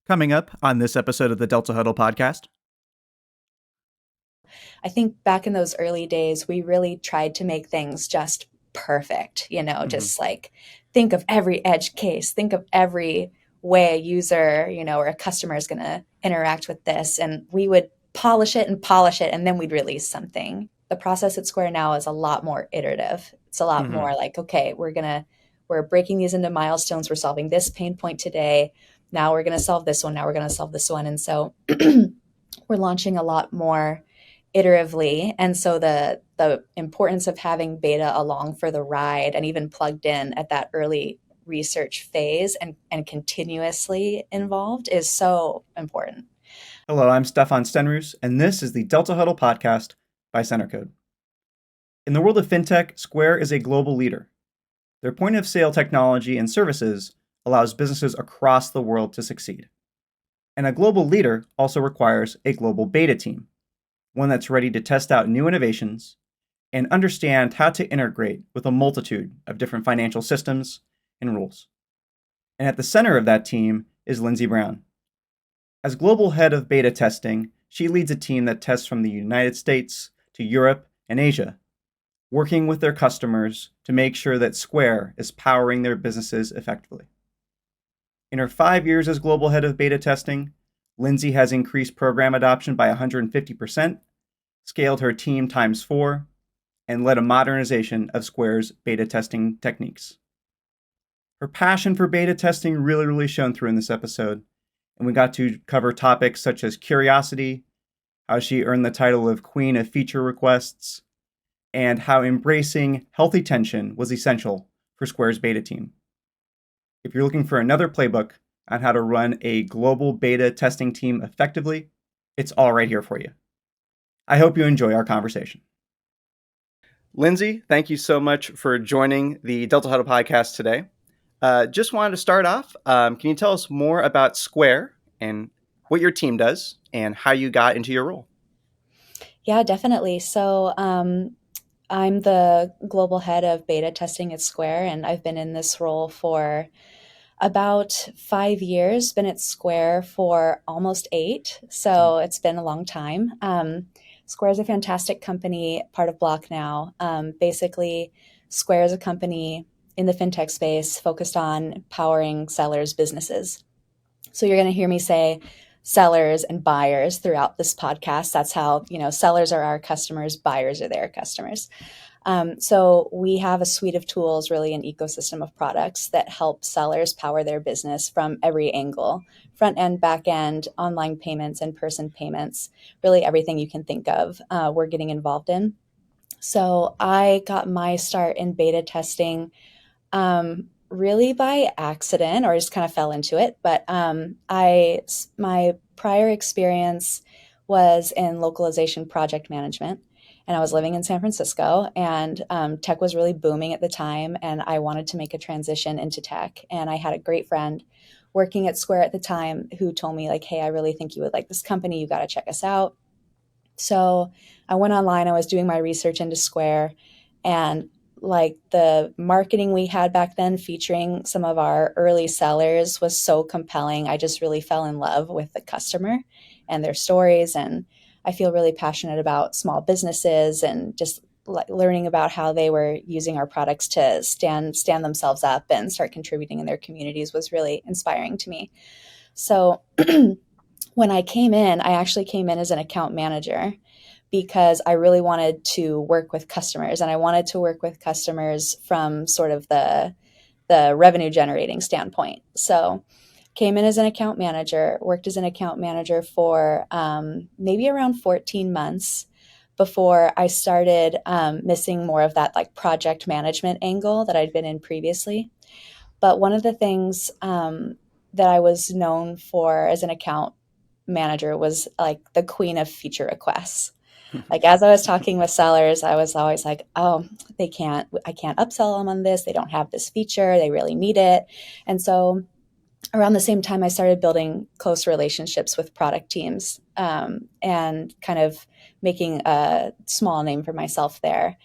Coming up on this episode of the Delta Huddle podcast. I think back in those early days, we really tried to make things just perfect, just like think of every edge case, think of every way a user, or a customer is going to interact with this. And we would polish it, and then we'd release something. The process at Square now is a lot more iterative. It's a lot more like, okay, we're breaking these into milestones. We're solving this pain point today. Now we're going to solve this one. Now we're going to solve this one. And so we're launching a lot more iteratively. And so the importance of having beta along for the ride and even plugged in at that early research phase and continuously involved is so important. Hello, I'm Stefan Stenroos, and this is the Delta Huddle podcast by Centercode. In the world of fintech, Square is a global leader. Their point-of-sale technology and services allows businesses across the world to succeed. And a global leader also requires a global beta team, one that's ready to test out new innovations and understand how to integrate with a multitude of different financial systems and rules. And at the center of that team is Lindsay Brown. As global head of beta testing, she leads a team that tests from the United States to Europe and Asia, working with their customers to make sure that Square is powering their businesses effectively. In her 5 years as global head of beta testing, Lindsay has increased program adoption by 150%, scaled her team times 4, and led a modernization of Square's beta testing techniques. Her passion for beta testing really shone through in this episode, and we got to cover topics such as curiosity, how she earned the title of Queen of Feature Requests, and how embracing healthy tension was essential for Square's beta team. If you're looking for another playbook on how to run a global beta testing team effectively, it's all right here for you. I hope you enjoy our conversation. Lindsay, thank you so much for joining the Delta Huddle podcast today. Just wanted to start off, can you tell us more about Square and what your team does and how you got into your role? Yeah, definitely. So I'm the global head of beta testing at Square, and I've been in this role for about 5 years, been at Square for almost 8. So it's been a long time. Square is a fantastic company, part of Block now. Basically, Square is a company in the fintech space focused on powering sellers' businesses. So you're going to hear me say sellers and buyers throughout this podcast. That's how, sellers are our customers, buyers are their customers. So we have a suite of tools, really an ecosystem of products that help sellers power their business from every angle, front end, back end, online payments, in-person payments, really everything you can think of, we're getting involved in. So I got my start in beta testing really by accident, or just kind of fell into it. But my prior experience was in localization project management. And I was living in San Francisco, and tech was really booming at the time, and I wanted to make a transition into tech. And I had a great friend working at Square at the time who told me, like, hey, I really think you would like this company. You got to check us out. So I went online. I was doing my research into Square, and like the marketing we had back then featuring some of our early sellers was so compelling. I just really fell in love with the customer and their stories, and I feel really passionate about small businesses and just learning about how they were using our products to stand themselves up and start contributing in their communities was really inspiring to me. So when I came in, I actually came in as an account manager because I really wanted to work with customers, and I wanted to work with customers from sort of the revenue generating standpoint. So came in as an account manager, worked as an account manager for maybe around 14 months before I started missing more of that like project management angle that I'd been in previously. But one of the things that I was known for as an account manager was like the queen of feature requests. Like as I was talking with sellers, I was always like, oh, I can't upsell them on this. They don't have this feature. They really need it. And so around the same time, I started building close relationships with product teams and kind of making a small name for myself there.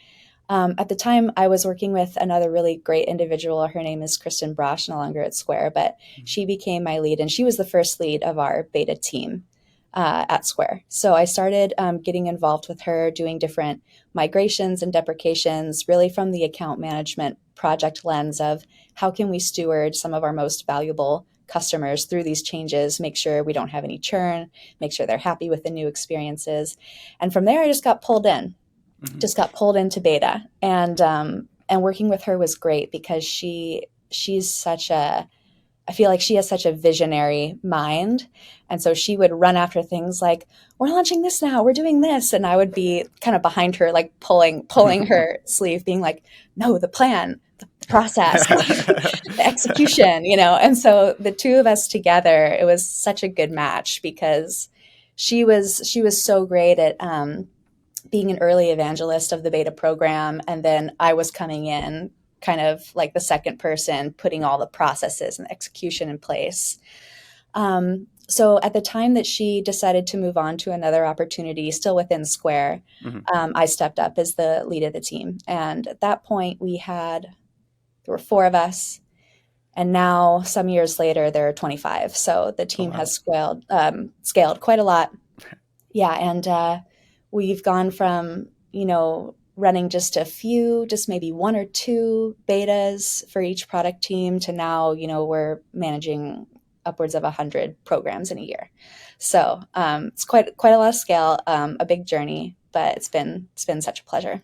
At the time, I was working with another really great individual. Her name is Kristen Brosh, no longer at Square, but she became my lead, and she was the first lead of our beta team at Square. So I started getting involved with her, doing different migrations and deprecations, really from the account management project lens of how can we steward some of our most valuable customers through these changes, make sure we don't have any churn, make sure they're happy with the new experiences. And from there, I just got pulled into beta, and working with her was great because she's such a I feel like she has such a visionary mind. And so she would run after things like, we're launching this now, we're doing this. And I would be kind of behind her, like pulling her sleeve, being like, no, the plan, the process, the execution, And so the two of us together, it was such a good match because she was so great at being an early evangelist of the beta program. And then I was coming in kind of like the second person, putting all the processes and execution in place. So at the time that she decided to move on to another opportunity, still within Square, I stepped up as the lead of the team. And at that point, there were 4 of us. And now, some years later, there are 25. So the team has scaled quite a lot. Yeah, and we've gone from, running just maybe 1 or 2 betas for each product team to now, we're managing upwards of 100 programs in a year. So it's quite a lot of scale, a big journey, but it's been such a pleasure.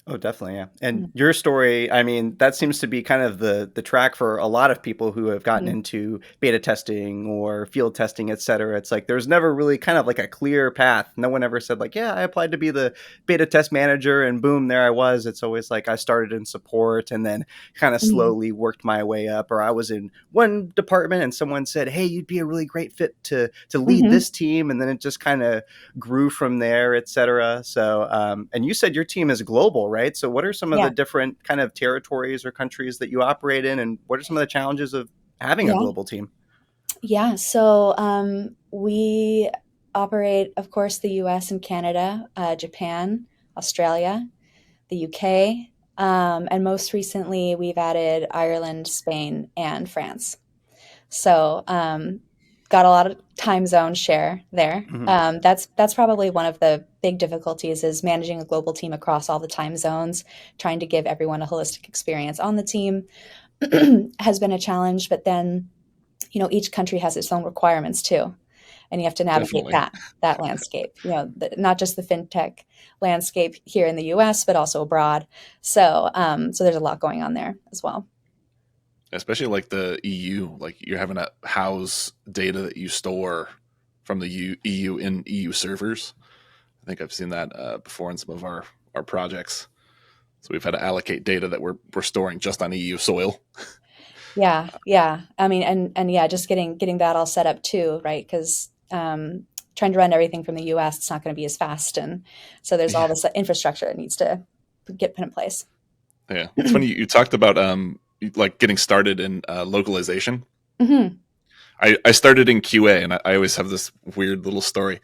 Oh, definitely, yeah. And your story, I mean, that seems to be kind of the track for a lot of people who have gotten into beta testing or field testing, et cetera. It's like there's never really kind of like a clear path. No one ever said like, yeah, I applied to be the beta test manager and boom, there I was. It's always like I started in support and then kind of slowly worked my way up. Or I was in one department and someone said, hey, you'd be a really great fit to lead this team. And then it just kind of grew from there, et cetera. So, and you said your team is global, right? So what are some of the different kind of territories or countries that you operate in, and what are some of the challenges of having a global team? Yeah, so we operate, of course, the US and Canada, Japan, Australia, the UK, and most recently we've added Ireland, Spain, and France. So got a lot of time zone share there. That's probably one of the big difficulties is managing a global team across all the time zones, trying to give everyone a holistic experience on the team has been a challenge. But then, each country has its own requirements too. And you have to navigate that landscape, not just the fintech landscape here in the US, but also abroad. So there's a lot going on there as well. Especially like the EU, like you're having to house data that you store from the EU in EU servers. I think I've seen that before in some of our projects. So we've had to allocate data that we're storing just on EU soil. Yeah. I mean, and yeah, just getting that all set up too, right? Because trying to run everything from the US, it's not going to be as fast, and so there's all this infrastructure that needs to get put in place. Yeah, it's funny you talked about like getting started in localization. I started in QA, and I always have this weird little story.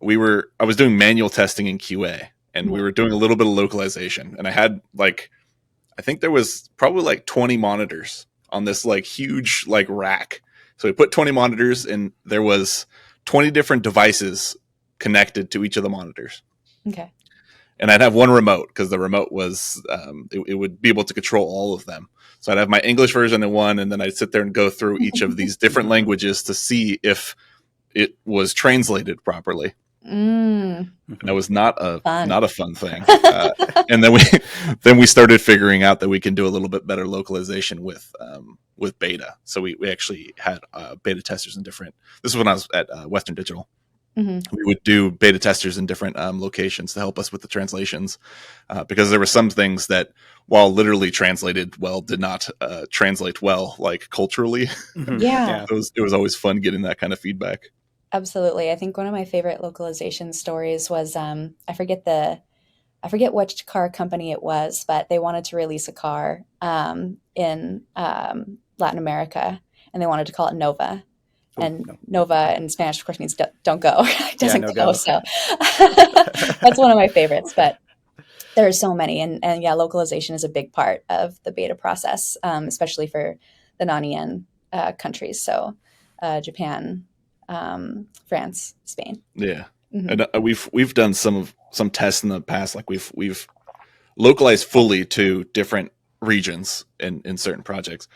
I was doing manual testing in QA, and we were doing a little bit of localization, and I had I think there was probably 20 monitors on this huge rack. So we put 20 monitors, and there was 20 different devices connected to each of the monitors. Okay. And I'd have one remote because the remote was it would be able to control all of them. So I'd have my English version in one, and then I'd sit there and go through each of these different languages to see if it was translated properly. And that was not a fun thing. And then we started figuring out that we can do a little bit better localization with beta. So we actually had beta testers in different. This is when I was at Western Digital. We would do beta testers in different locations to help us with the translations, because there were some things that, while literally translated well, did not translate well, culturally. Yeah. It was always fun getting that kind of feedback. Absolutely. I think one of my favorite localization stories was I forget which car company it was, but they wanted to release a car in Latin America, and they wanted to call it Nova. And Nova in Spanish, of course, means don't go. It doesn't go. So that's one of my favorites. But There are so many, and yeah, localization is a big part of the beta process, especially for the non-EN countries. So Japan, France, Spain. Yeah. Hmm. And we've done some tests in the past. Like we've localized fully to different regions in certain projects.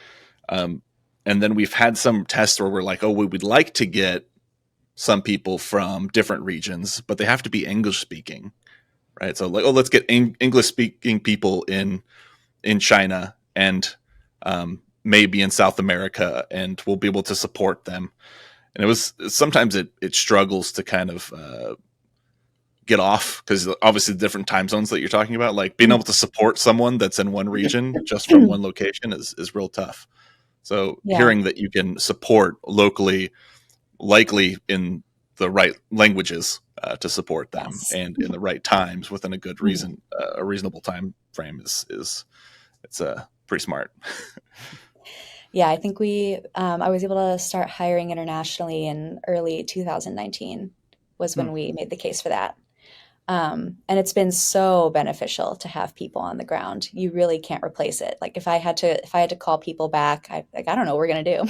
And then we've had some tests where we're like, oh, we would like to get some people from different regions, but they have to be English speaking, right? So like, oh, let's get English speaking people in China and maybe in South America, and we'll be able to support them. And it was sometimes it struggles to kind of get off, because obviously the different time zones that you're talking about, like being able to support someone that's in one region just from one location is real tough. So Yeah. hearing that you can support locally, likely in the right languages to support them, Yes. and in the right times within a good reason, a reasonable time frame is it's pretty smart. Yeah, I think I was able to start hiring internationally in early 2019 was when we made the case for that. And it's been so beneficial to have people on the ground. You really can't replace it. Like if I had to call people back, I don't know what we're gonna do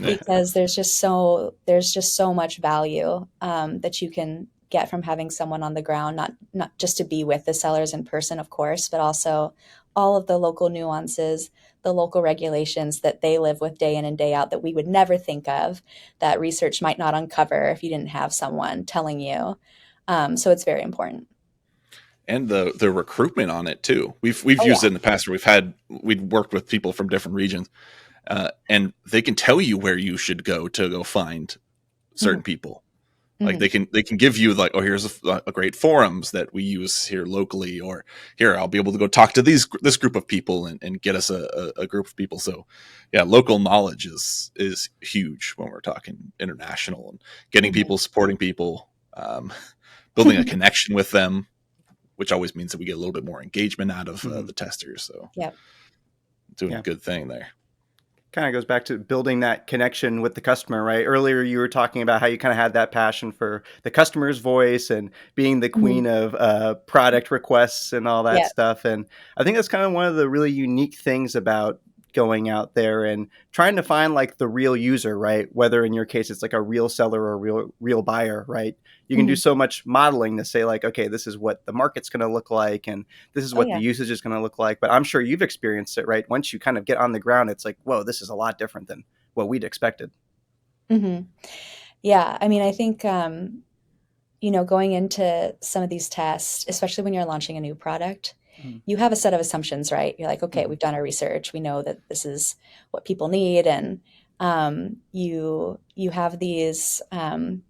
because there's just so much value that you can get from having someone on the ground, not just to be with the sellers in person, of course, but also all of the local nuances, the local regulations that they live with day in and day out that we would never think of, that research might not uncover if you didn't have someone telling you. So it's very important. And the recruitment on it too. We've used it in the past where we'd worked with people from different regions, and they can tell you where you should go to go find certain people. Like they can give you like, oh, here's a great forums that we use here locally, or here I'll be able to go talk to this group of people and get us a group of people. So yeah, local knowledge is huge when we're talking international, and getting people, supporting people, building a connection with them, which always means that we get a little bit more engagement out of the testers. So doing a good thing there. Kind of goes back to building that connection with the customer, right? Earlier, you were talking about how you kind of had that passion for the customer's voice and being the queen of product requests and all that stuff. And I think that's kind of one of the really unique things about going out there and trying to find like the real user, right? Whether in your case, it's like a real seller or a real buyer, right? You can do so much modeling to say like, okay, this is what the market's going to look like, and this is what the usage is going to look like. But I'm sure you've experienced it, right? Once you kind of get on the ground, it's like, whoa, this is a lot different than what we'd expected. Yeah. I mean, I think, going into some of these tests, especially when you're launching a new product, you have a set of assumptions, right? You're like, okay, we've done our research. We know that this is what people need. And you have these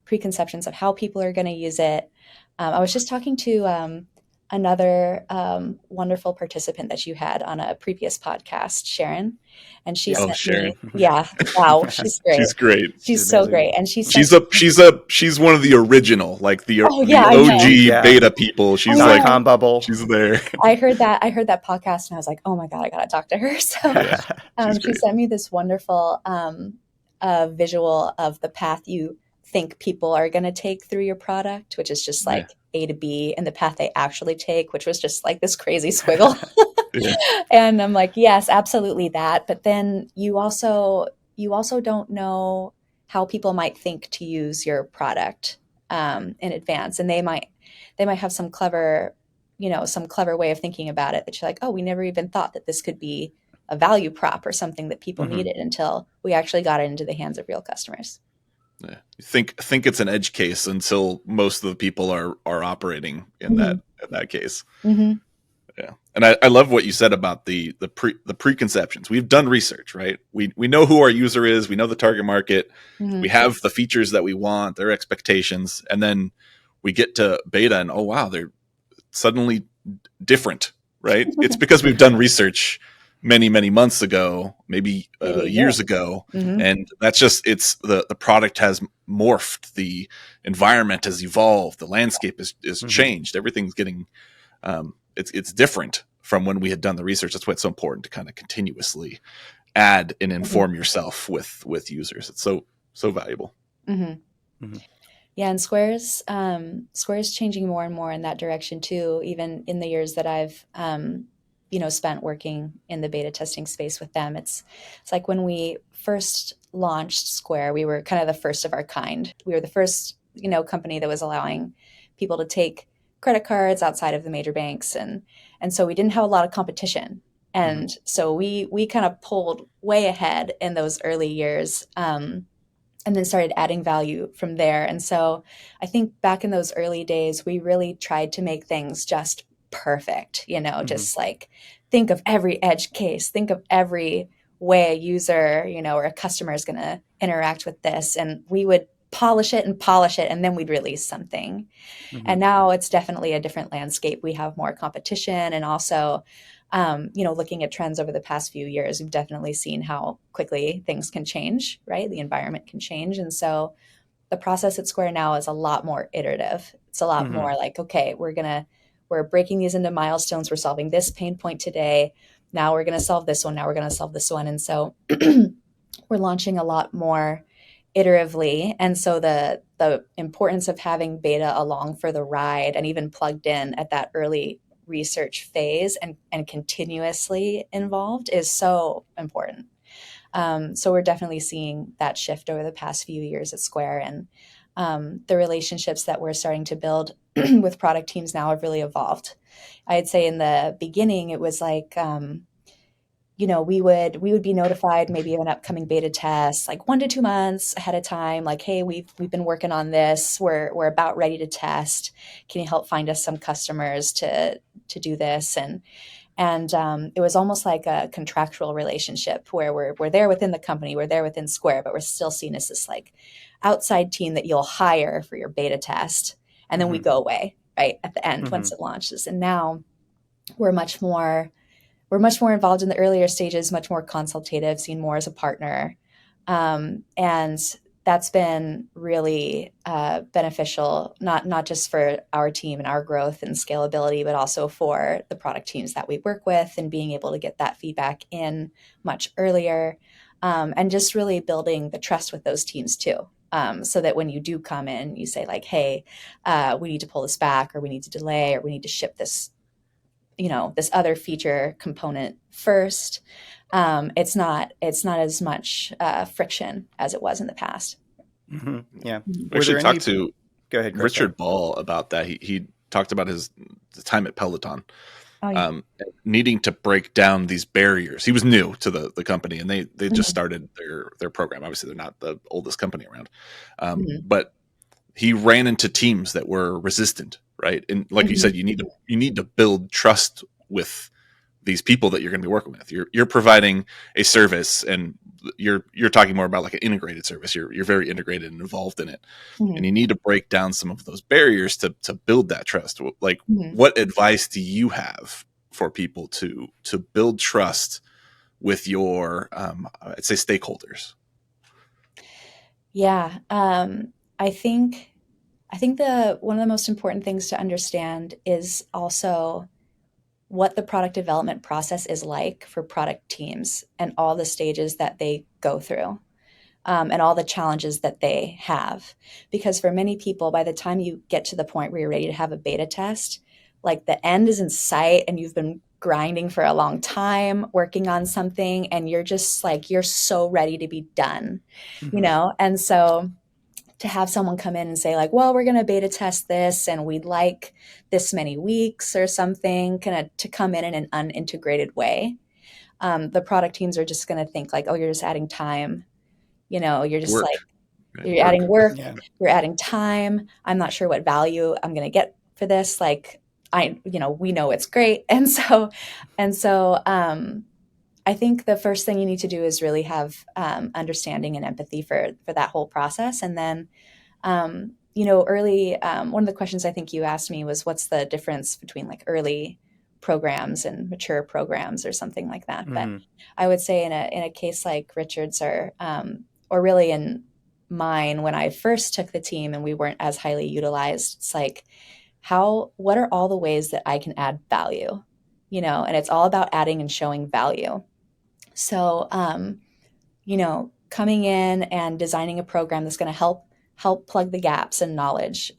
preconceptions of how people are going to use it. I was just talking to another wonderful participant that you had on a previous podcast, Sharon, and she sent Sharon. me, wow, she's great. She's great. She's so great, and she's one of the original, like the OG beta people. She's like bubble. She's there. I heard that podcast, and I was like, oh my god, I gotta talk to her. So she sent me this wonderful visual of the path you think people are going to take through your product, which is just like A to B, and the path they actually take, which was just like this crazy squiggle. And I'm like, yes, absolutely that. But then you also don't know how people might think to use your product in advance, and they might have some clever way of thinking about it that you're like, oh, we never even thought that this could be a value prop or something that people needed until we actually got it into the hands of real customers. Yeah. You think it's an edge case until most of the people are operating in that case. Yeah. And I love what you said about the preconceptions. We've done research, right? We know who our user is, we know the target market, we have the features that we want, their expectations, and then we get to beta and oh wow, they're suddenly different, right? It's because we've done research many months ago, maybe years ago, and that's just the product has morphed, the environment has evolved, the landscape is changed, everything's getting it's different from when we had done the research. That's why it's so important to kind of continuously add and inform yourself with users. It's so valuable. Yeah, and Square's changing more and more in that direction too, even in the years that I've spent working in the beta testing space with them. It's like when we first launched Square, we were kind of the first of our kind. We were the first, company that was allowing people to take credit cards outside of the major banks, and so we didn't have a lot of competition. Mm-hmm. And so we kind of pulled way ahead in those early years. And then started adding value from there. And so I think back in those early days, we really tried to make things just perfect, just like think of every edge case, think of every way a user, or a customer is going to interact with this. And we would polish it, and then we'd release something. And now it's definitely a different landscape. We have more competition, and also, looking at trends over the past few years, we've definitely seen how quickly things can change, right? The environment can change. And so the process at Square now is a lot more iterative. It's a lot more like, okay, we're breaking these into milestones. We're solving this pain point today. Now we're going to solve this one. Now we're going to solve this one. And so we're launching a lot more iteratively. And so the importance of having beta along for the ride and even plugged in at that early research phase and continuously involved is so important. So we're definitely seeing that shift over the past few years at Square, and the relationships that we're starting to build with product teams now have really evolved. I'd say in the beginning, it was like, we would be notified maybe of an upcoming beta test like 1 to 2 months ahead of time. Like, hey, we've been working on this. We're about ready to test. Can you help find us some customers to do this? And it was almost like a contractual relationship where we're there within the company, we're there within Square, but we're still seen as this like outside team that you'll hire for your beta test, and then we go away right at the end once it launches. And now we're much more involved in the earlier stages, much more consultative, seen more as a partner. And that's been really beneficial, not just for our team and our growth and scalability, but also for the product teams that we work with, and being able to get that feedback in much earlier, and just really building the trust with those teams too. So that when you do come in, you say like, hey, we need to pull this back, or we need to delay, or we need to ship this this other feature component first. It's not as much friction as it was in the past. Yeah. We actually talked to Go ahead, Chris, Richard Ball about that. He talked about the time at Peloton, needing to break down these barriers. He was new to the company, and they just started their program. Obviously, they're not the oldest company around, but he ran into teams that were resistant, right? And like you said, you need to build trust with these people that you're going to be working with. You're providing a service, and you're talking more about like an integrated service. You're very integrated and involved in it, and you need to break down some of those barriers to build that trust. Like, what advice do you have for people to build trust with your, I'd say, stakeholders? Yeah. I think the one of the most important things to understand is also what the product development process is like for product teams, and all the stages that they go through, and all the challenges that they have. Because for many people, by the time you get to the point where you're ready to have a beta test, like the end is in sight, and you've been grinding for a long time working on something, and you're just like, you're so ready to be done, And so to have someone come in and say like, well, we're going to beta test this, and we'd like this many weeks or something, kind of to come in an unintegrated way. The product teams are just going to think like, oh, you're just adding time. You're just Work. like, you're adding work, Yeah. you're adding time. I'm not sure what value I'm going to get for this. Like, we know it's great. And so, I think the first thing you need to do is really have understanding and empathy for that whole process. And then, early, one of the questions I think you asked me was, what's the difference between like early programs and mature programs or something like that. But I would say in a case like Richard's, or really in mine, when I first took the team and we weren't as highly utilized, it's like, what are all the ways that I can add value? And it's all about adding and showing value. So, coming in and designing a program that's going to help help plug the gaps in knowledge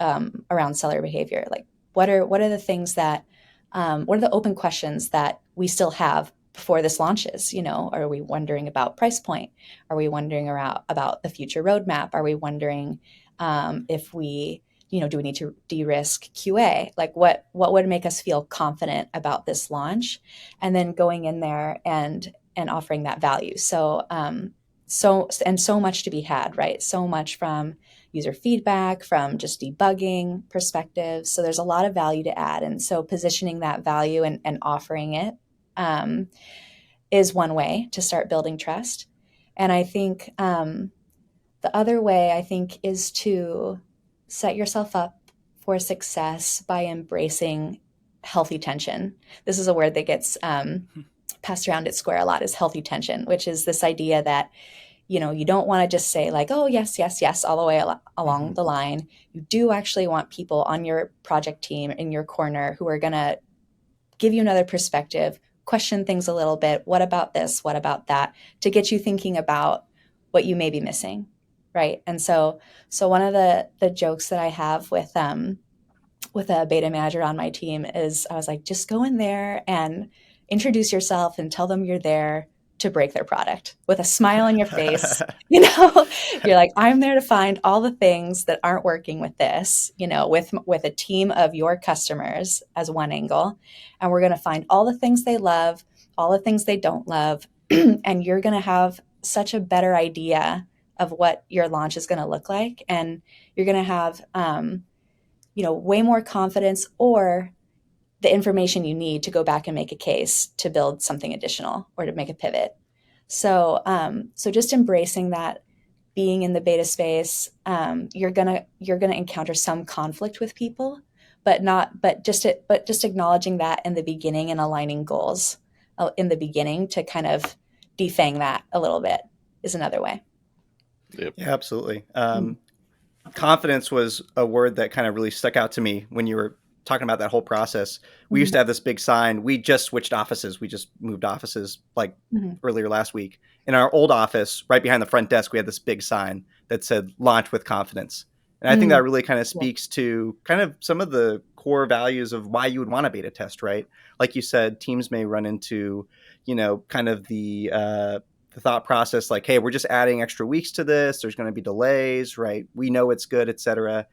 around seller behavior. Like, what are the things that what are the open questions that we still have before this launches? Are we wondering about price point? Are we wondering about the future roadmap? Are we wondering if we, do we need to de-risk QA? Like, what would make us feel confident about this launch? And then going in there and offering that value. So so much to be had, right? So much from user feedback, from just debugging perspectives. So there's a lot of value to add. And so positioning that value and offering it is one way to start building trust. And I think the other way, I think, is to set yourself up for success by embracing healthy tension. This is a word that gets passed around at Square a lot, is healthy tension, which is this idea that you don't want to just say like, oh, yes, yes, yes, all the way along the line. You do actually want people on your project team in your corner who are going to give you another perspective, question things a little bit. What about this? What about that? To get you thinking about what you may be missing, right? And so one of the jokes that I have with a beta manager on my team is I was like, just go in there and introduce yourself and tell them you're there to break their product with a smile on your face. You're like, I'm there to find all the things that aren't working with this, with a team of your customers as one angle. And we're going to find all the things they love, all the things they don't love. And you're going to have such a better idea of what your launch is going to look like. And you're going to have, way more confidence or the information you need to go back and make a case to build something additional or to make a pivot. So just embracing that, being in the beta space, you're gonna encounter some conflict with people, but just acknowledging that in the beginning and aligning goals in the beginning to kind of defang that a little bit is another way. Yep. Yeah, absolutely. Confidence was a word that kind of really stuck out to me when you were talking about that whole process. We used to have this big sign. We just switched offices. We just moved offices earlier last week. In our old office, right behind the front desk, we had this big sign that said launch with confidence. And I think that really kind of speaks to kind of some of the core values of why you would want a beta test, right? Like you said, teams may run into, kind of the thought process like, hey, we're just adding extra weeks to this. There's going to be delays, right? We know it's good, et cetera.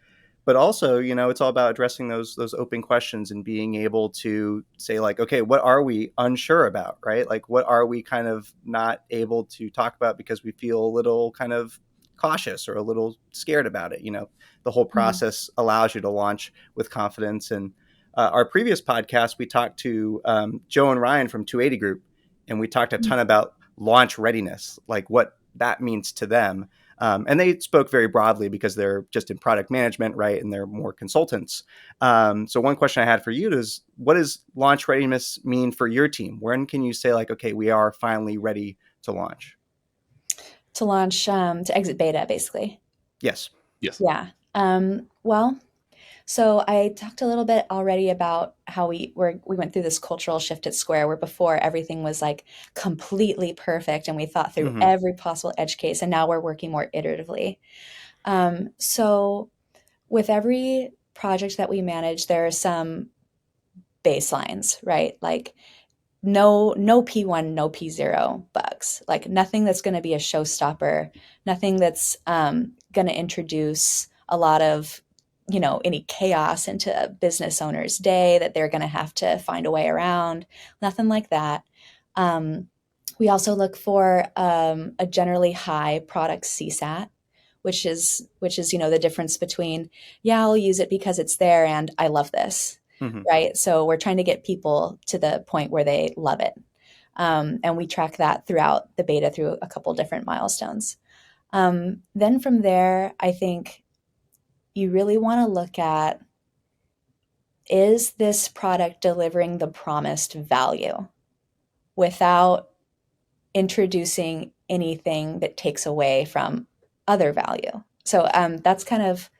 But also, it's all about addressing those open questions and being able to say like, okay, what are we unsure about, right? Like, what are we kind of not able to talk about because we feel a little kind of cautious or a little scared about it? The whole process allows you to launch with confidence. And our previous podcast, we talked to Joe and Ryan from 280 Group, and we talked a ton about launch readiness, like what that means to them. And they spoke very broadly because they're just in product management, right? And they're more consultants. So one question I had for you is, what does launch readiness mean for your team? When can you say like, okay, we are finally ready to launch? To launch, to exit beta, basically. Yes. Yeah. Well, so I talked a little bit already about how we went through this cultural shift at Square, where before everything was like completely perfect and we thought through every possible edge case, and now we're working more iteratively. So with every project that we manage, there are some baselines, right? Like no P1, no P0 bugs, like nothing that's going to be a showstopper, nothing that's going to introduce a lot of any chaos into a business owner's day that they're going to have to find a way around. Nothing like that. We also look for a generally high product CSAT, which is the difference between, yeah, I'll use it because it's there and I love this, right? So we're trying to get people to the point where they love it. And we track that throughout the beta through a couple different milestones. Then from there, I think you really want to look at, is this product delivering the promised value without introducing anything that takes away from other value? So it's kind of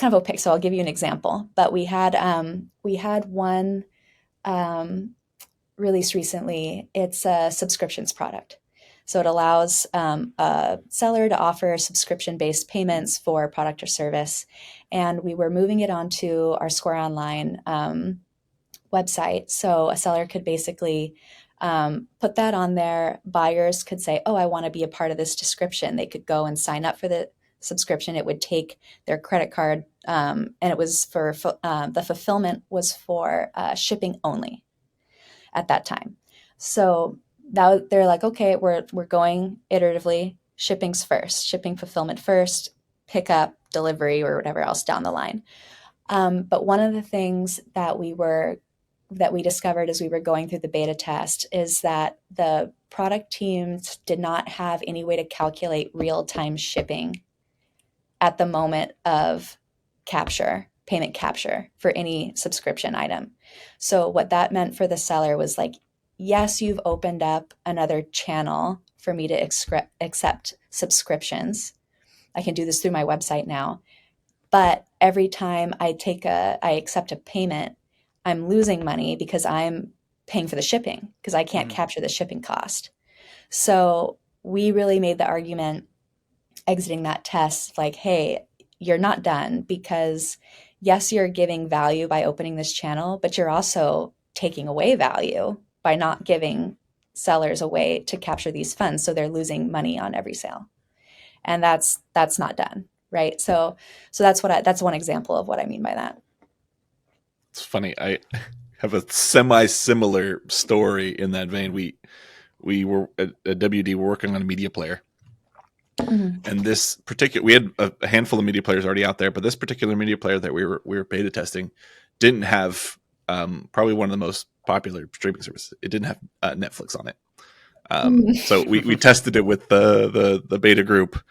opaque. So I'll give you an example. But we had one release recently. It's a subscriptions product. So it allows a seller to offer subscription-based payments for a product or service. And we were moving it onto our Square Online website. So a seller could basically put that on there. Buyers could say, oh, I want to be a part of this description. They could go and sign up for the subscription. It would take their credit card, and it was for the fulfillment was for shipping only at that time. So that they're like, okay, we're going iteratively. Shipping's first, shipping fulfillment first, pickup, delivery, or whatever else down the line. But one of the things that we discovered as we were going through the beta test is that the product teams did not have any way to calculate real-time shipping at the moment of payment capture for any subscription item. So what that meant for the seller was like, yes, you've opened up another channel for me to accept subscriptions. I can do this through my website now. But every time I accept a payment, I'm losing money because I'm paying for the shipping because I can't capture the shipping cost. So we really made the argument exiting that test like, hey, you're not done because yes, you're giving value by opening this channel, but you're also taking away value by not giving sellers a way to capture these funds. So they're losing money on every sale. And that's not done. Right. So that's one example of what I mean by that. It's funny. I have a semi-similar story in that vein. We were at WD working on a media player. And this particular, we had a handful of media players already out there, but this particular media player that we were beta testing didn't have probably one of the most popular streaming services. It didn't have Netflix on it. So we tested it with the beta group,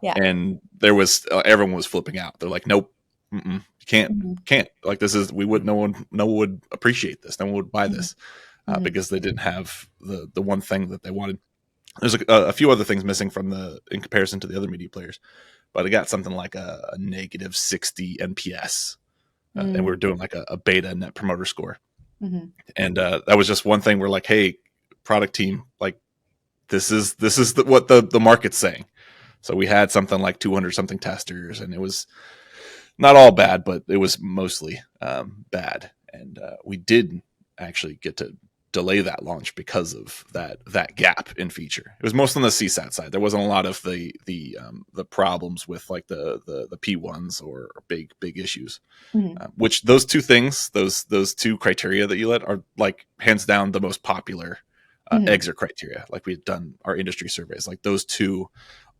and there was everyone was flipping out. They're like, nope, you can't like this is no one would appreciate this. No one would buy this because they didn't have the one thing that they wanted. There's a few other things missing in comparison to the other media players, but it got something like a negative 60 NPS, and we were doing like a beta net promoter score, and that was just one thing. We're like, hey, product team, like this is what the market's saying. So we had something like 200 something testers, and it was not all bad, but it was mostly bad, and we did actually get to delay that launch because of that gap in feature. It was mostly on the CSAT side. There wasn't a lot of the problems with like the P1s or big issues. Which those two things, those two criteria that you let are like hands down the most popular exit criteria. Like we had done our industry surveys, like those two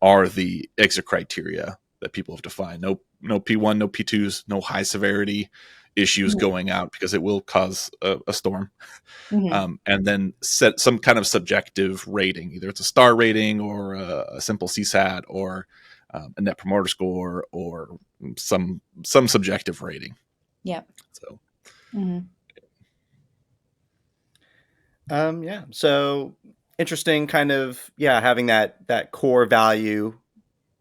are the exit criteria that people have defined. No P1, no P2s, no high severity issues going out because it will cause a storm. And then set some kind of subjective rating. Either it's a star rating or a simple CSAT or a net promoter score or some subjective rating. Yeah. So. Yeah. So interesting kind of, having that core value,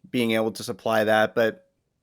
being able to supply that, but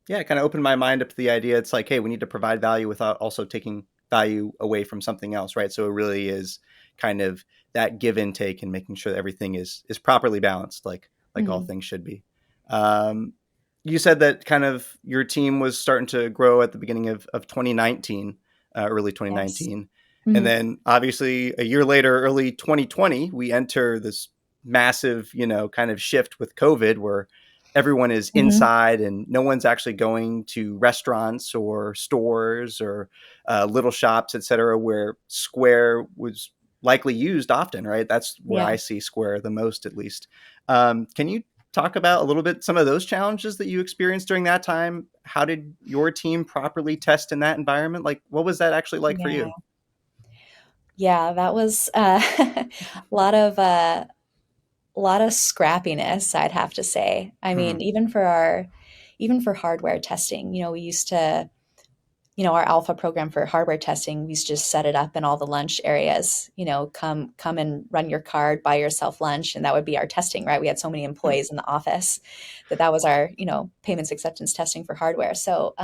it kind of opened my mind up to the idea. It's like, hey, we need to provide value without also taking value away from something else, right? So it really is kind of that give and take and making sure that everything is properly balanced, like all things should be. You said that kind of your team was starting to grow at the beginning of 2019, early 2019. Yes. And then obviously a year later, early 2020, we enter this massive, kind of shift with COVID where everyone is inside and no one's actually going to restaurants or stores or little shops, et cetera, where Square was likely used often, right? That's where I see Square the most, at least. Can you talk about a little bit some of those challenges that you experienced during that time? How did your team properly test in that environment? Like, what was that actually like for you? Yeah, that was a lot of scrappiness, I'd have to say. I mean, even for hardware testing, we used to, our alpha program for hardware testing, we used to just set it up in all the lunch areas, come and run your card, buy yourself lunch. And that would be our testing, right? We had so many employees in the office that was our, payments acceptance testing for hardware. So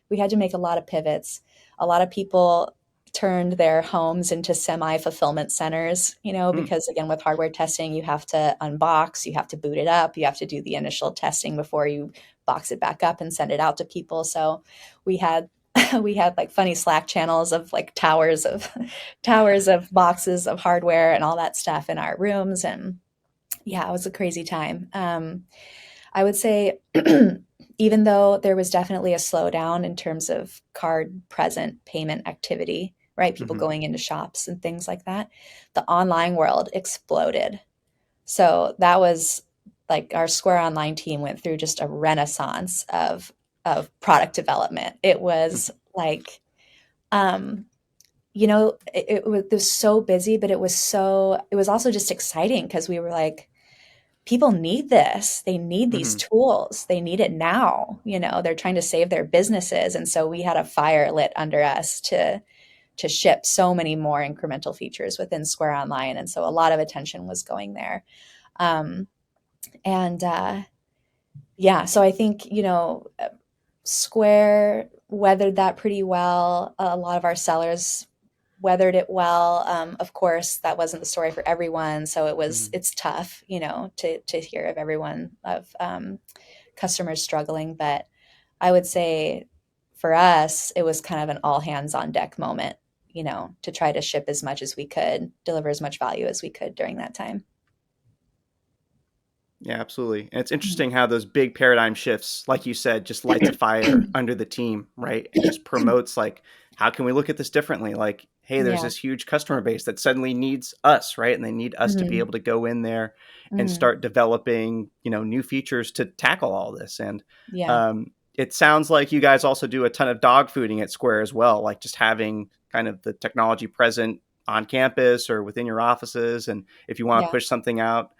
we had to make a lot of pivots. A lot of people turned their homes into semi-fulfillment centers, Mm. because again, with hardware testing, you have to unbox, you have to boot it up, you have to do the initial testing before you box it back up and send it out to people. So we had we had like funny Slack channels of like towers of towers of boxes of hardware and all that stuff in our rooms. And yeah, it was a crazy time. I would say, even though there was definitely a slowdown in terms of card present payment activity, right? People Hmm. going into shops and things like that, the online world exploded. So that was like our Square Online team went through just a renaissance of product development. It was like, um, it was so busy, but it was also just exciting because we were like, people need this. They need these Hmm. tools. They need it now. They're trying to save their businesses. And so we had a fire lit under us to ship so many more incremental features within Square Online. And so a lot of attention was going there. Um, and yeah, so I think, Square weathered that pretty well. A lot of our sellers weathered it well. Of course, that wasn't the story for everyone, so Hmm. it's tough, to hear of everyone of customers struggling. But I would say for us, it was kind of an all hands on deck moment, to try to ship as much as we could, deliver as much value as we could during that time. Yeah, absolutely. And it's interesting how those big paradigm shifts, like you said, just lights a fire under the team, right? And just promotes like, how can we look at this differently? Like, hey, there's Yeah. this huge customer base that suddenly needs us, right? And they need us to be Hmm. able to go in there and Hmm. start developing, new features to tackle all this. And Yeah. it sounds like you guys also do a ton of dog fooding at Square as well, like just having kind of the technology present on campus or within your offices. And if you want to Yeah. push something out,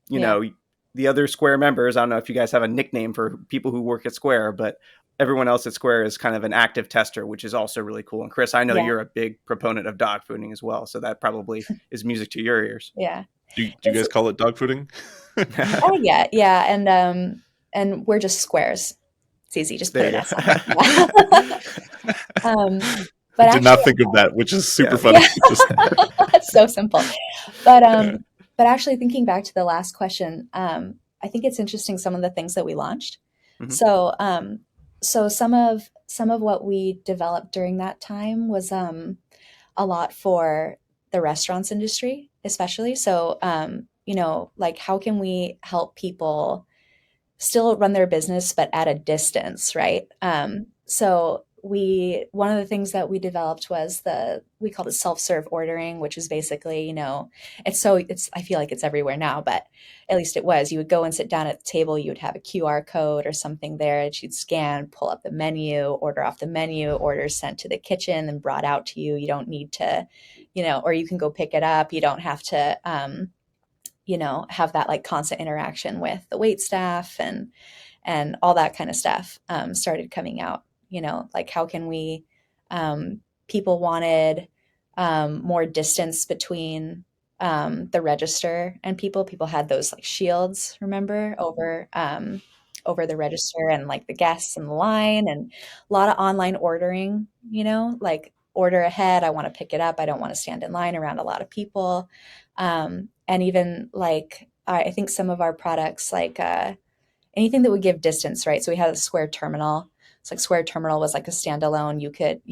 you Yeah. know, the other Square members, I don't know if you guys have a nickname for people who work at Square, but everyone else at Square is kind of an active tester, which is also really cool. And Chris, I know Yeah. you're a big proponent of dog fooding as well. So that probably is music to your ears. Yeah. Do you It's guys call it dog fooding? Oh yeah, yeah, and we're just squares. It's easy, just put There an you S on go. it. Yeah. I But did actually, not think of that, which is super Yeah. funny. yeah, Just it's so simple. But but actually, thinking back to the last question, I think it's interesting some of the things that we launched. Mhm. So so some of what we developed during that time was a lot for the restaurants industry, especially. So like how can we help people still run their business but at a distance, right? So we one of the things that we developed was we called it self-serve ordering, which is basically, it's I feel like it's everywhere now, but at least it was. You would go and sit down at the table, you would have a QR code or something there that you'd scan, pull up the menu, order off the menu, orders sent to the kitchen and brought out to you. You don't need to, or you can go pick it up. You don't have to have that like constant interaction with the wait staff and all that kind of stuff started coming out. Like how can we? People wanted more distance between the register and people. People had those like shields, remember, over the register and like the guests and the line, and a lot of online ordering. Like order ahead. I want to pick it up. I don't want to stand in line around a lot of people. And even like I think some of our products, like anything that would give distance, right? So we had a Square Terminal. It's like Square Terminal was like a standalone. You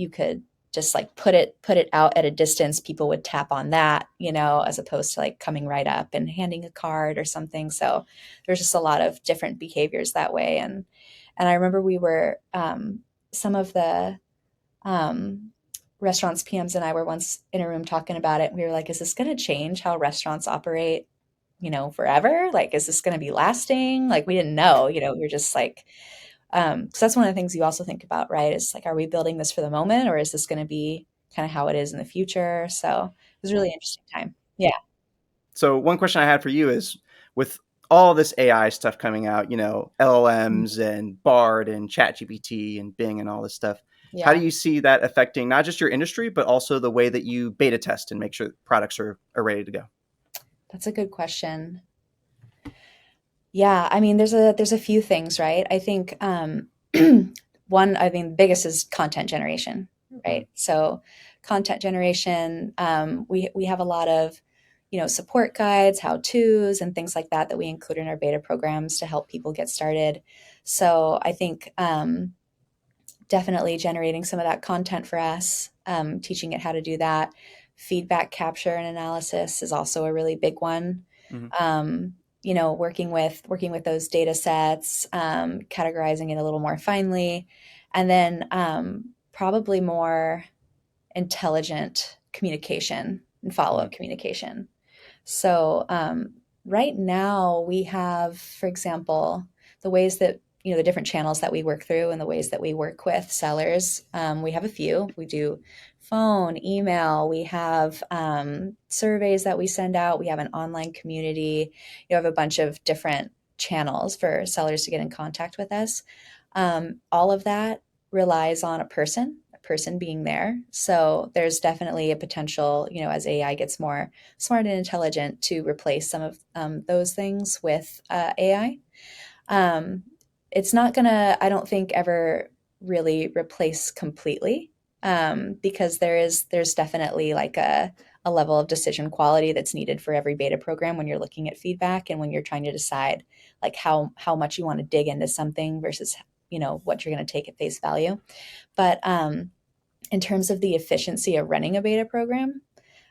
could just like put it out at a distance. People would tap on that, as opposed to like coming right up and handing a card or something. So there's just a lot of different behaviors that way. And I remember we were some of the um, restaurants PMs and I were once in a room talking about it. We were like, is this going to change how restaurants operate, forever? Like, is this going to be lasting? Like, we didn't know, we were just like, so that's one of the things you also think about, right? Is like, are we building this for the moment or is this going to be kind of how it is in the future? So it was a really interesting time. Yeah. So one question I had for you is, with all this AI stuff coming out, Mhm. LLMs and Bard and ChatGPT and Bing and all this stuff, how do Yeah. you see that affecting not just your industry, but also the way that you beta test and make sure products are ready to go? That's a good question. Yeah, I mean, there's a few things, right? I think one, I mean, the biggest is content generation, Mhm. right? So content generation. We have a lot of, support guides, how-tos, and things like that we include in our beta programs to help people get started. So I think definitely generating some of that content for us, teaching it how to do that. Feedback capture and analysis is also a really big one. Working with those data sets, categorizing it a little more finely, and then probably more intelligent communication and follow-up communication. So right now we have, for example, the ways that, the different channels that we work through and the ways that we work with sellers. We have a few. We do phone, email. We have surveys that we send out. We have an online community. You have a bunch of different channels for sellers to get in contact with us. All of that relies on a person being there. So there's definitely a potential, as AI gets more smart and intelligent, to replace some of those things with AI. It's not gonna, I don't think, ever really replace completely, because there's definitely like a level of decision quality that's needed for every beta program when you're looking at feedback and when you're trying to decide like how much you want to dig into something versus what you're going to take at face value. But in terms of the efficiency of running a beta program,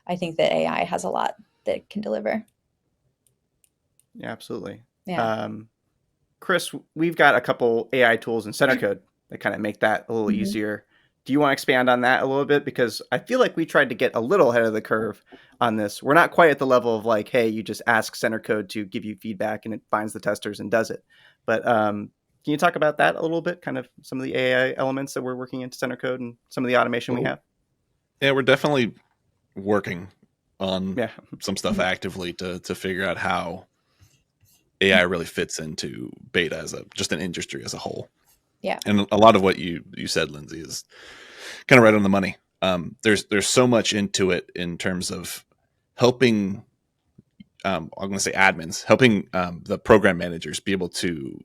I think that AI has a lot that it can deliver. Yeah, absolutely. Yeah. Chris, we've got a couple AI tools in Centercode that kind of make that a little easier. Do you want to expand on that a little bit? Because I feel like we tried to get a little ahead of the curve on this. We're not quite at the level of like, hey, you just ask Centercode to give you feedback and it finds the testers and does it. But can you talk about that a little bit? Kind of some of the AI elements that we're working into Centercode and some of the automation we have? Yeah, we're definitely working on some stuff actively to figure out how AI really fits into beta as just an industry as a whole. Yeah. And a lot of what you said, Lindsay, is kind of right on the money. There's so much into it in terms of helping, I'm going to say admins, helping the program managers be able to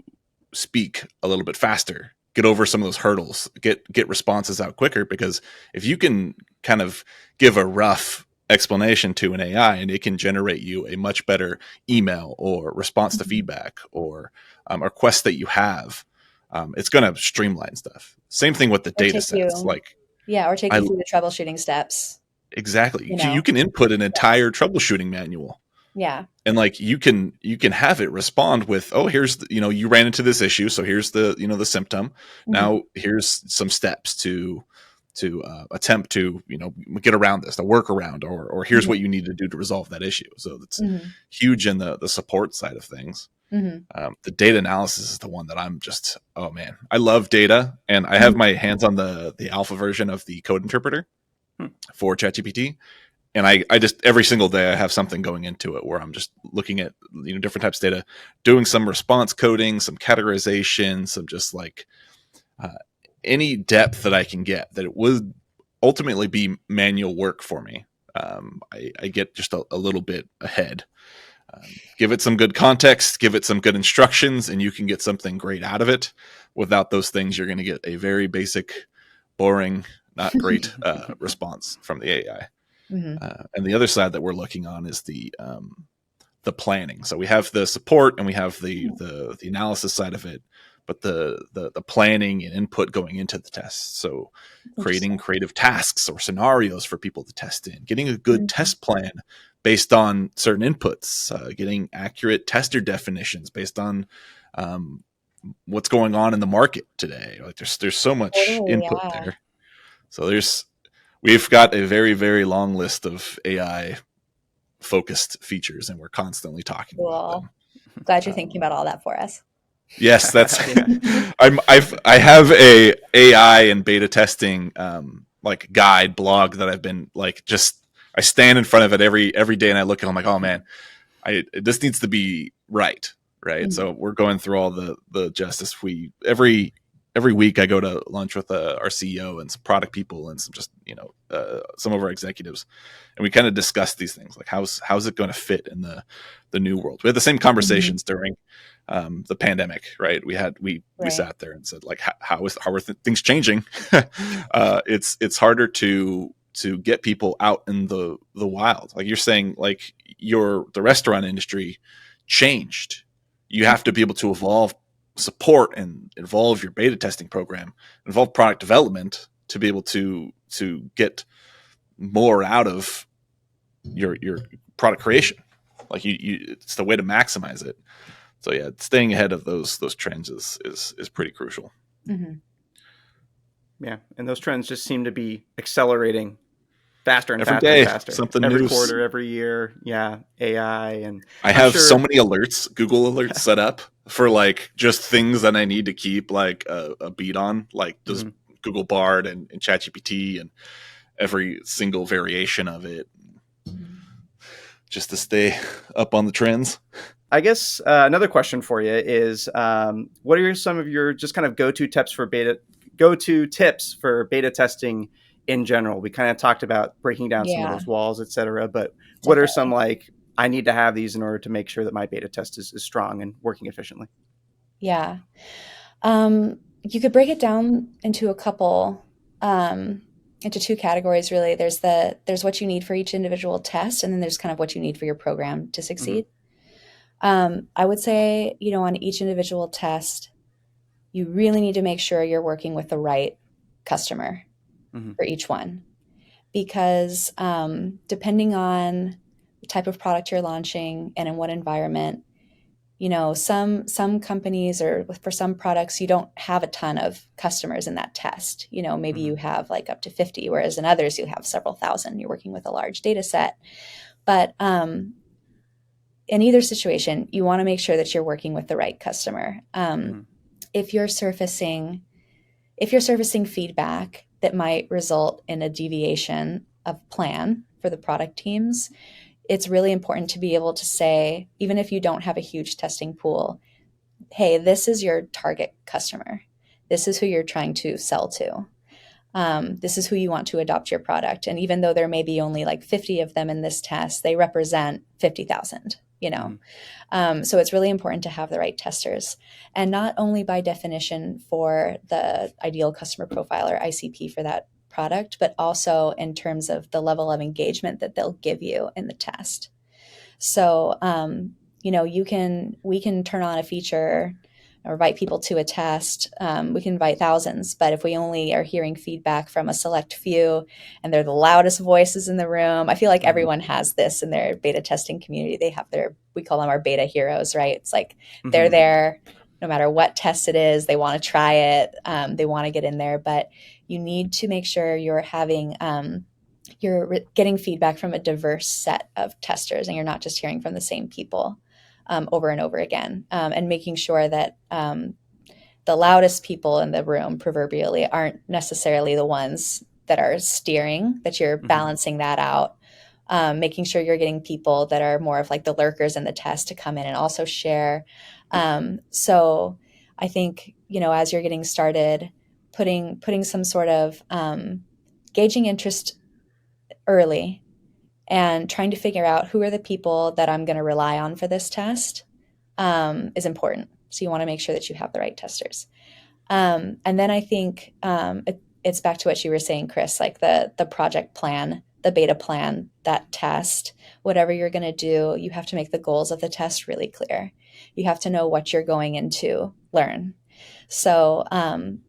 speak a little bit faster, get over some of those hurdles, get responses out quicker. Because if you can kind of give a rough explanation to an AI and it can generate you a much better email or response to feedback or a request that you have, it's going to streamline stuff. Same thing with the data sets. Or take you through the troubleshooting steps. Exactly. You can input an entire troubleshooting manual. Yeah. And like you can have it respond with, oh, here's you ran into this issue, so here's the the symptom. Now here's some steps to attempt to get around this, to work around, or here's what you need to do to resolve that issue. So that's huge in the support side of things. The data analysis is the one that I'm just, oh man, I love data, and I have my hands on the alpha version of the code interpreter for ChatGPT. And I just, every single day I have something going into it where I'm just looking at different types of data, doing some response coding, some categorization, some just like any depth that I can get that it would ultimately be manual work for me. I get just a little bit ahead. Give it some good context, give it some good instructions, and you can get something great out of it. Without those things, you're going to get a very basic, boring, not great response from the AI. And the other side that we're looking on is the planning. So we have the support and we have the analysis side of it, but the planning and input going into the tests. So creating creative tasks or scenarios for people to test in, getting a good test plan based on certain inputs, getting accurate tester definitions based on what's going on in the market today. Like there's so much input there. So we've got a very, very long list of AI focused features, and we're constantly talking about them. Glad you're thinking about all that for us. Yes, that's. I have a AI and beta testing like guide blog that I've been like I stand in front of it every day and I look at it, I'm like, oh man, this needs to be right. So we're going through all the justice. Every week I go to lunch with our CEO and some product people and some just, some of our executives. And we kind of discuss these things, like how's it going to fit in the new world? We had the same conversations during the pandemic, right? We sat there and said, like, how are things changing? It's harder to to get people out in the wild. Like you're saying, like the restaurant industry changed. You have to be able to evolve, support, and involve your beta testing program, involve product development to be able to get more out of your product creation. Like it's the way to maximize it. So yeah, staying ahead of those trends is pretty crucial. Mm-hmm. Yeah, and those trends just seem to be accelerating faster and every faster day, and faster. Something every new. quarter, every year. Yeah, AI, and I have so many alerts, Google alerts set up for like just things that I need to keep like a beat on, like just Google Bard and ChatGPT and every single variation of it, just to stay up on the trends. I guess another question for you is, what are some of your just kind of go-to tips for beta testing in general? We kind of talked about breaking down some of those walls, et cetera, but what are some like, I need to have these in order to make sure that my beta test is strong and working efficiently? Yeah. You could break it down into into two categories, really. There's what you need for each individual test, and then there's kind of what you need for your program to succeed. I would say, on each individual test, you really need to make sure you're working with the right customer for each one, because depending on the type of product you're launching and in what environment, some companies, or for some products, you don't have a ton of customers in that test. Maybe you have like up to 50, whereas in others you have several thousand. You're working with a large data set. But in either situation, you want to make sure that you're working with the right customer. If you're surfacing feedback that might result in a deviation of plan for the product teams, it's really important to be able to say, even if you don't have a huge testing pool, hey, this is your target customer. This is who you're trying to sell to. This is who you want to adopt your product. And even though there may be only like 50 of them in this test, they represent 50,000, So it's really important to have the right testers. And not only by definition for the ideal customer profile or ICP for that product, but also in terms of the level of engagement that they'll give you in the test. So, we can turn on a feature or invite people to a test. We can invite thousands, but if we only are hearing feedback from a select few and they're the loudest voices in the room, I feel like everyone has this in their beta testing community. They have we call them our beta heroes, right? It's like they're there no matter what test it is. They want to try it. They want to get in there, but you need to make sure you're having you're getting feedback from a diverse set of testers, and you're not just hearing from the same people over and over again, and making sure that the loudest people in the room, proverbially, aren't necessarily the ones that are steering, that you're balancing that out. Making sure you're getting people that are more of like the lurkers in the test to come in and also share. So I think, as you're getting started, putting some sort of gauging interest early and trying to figure out who are the people that I'm going to rely on for this test is important. So you want to make sure that you have the right testers. And then I think it's back to what you were saying, Chris, like the project plan, the beta plan, that test, whatever you're going to do, you have to make the goals of the test really clear. You have to know what you're going in to learn. So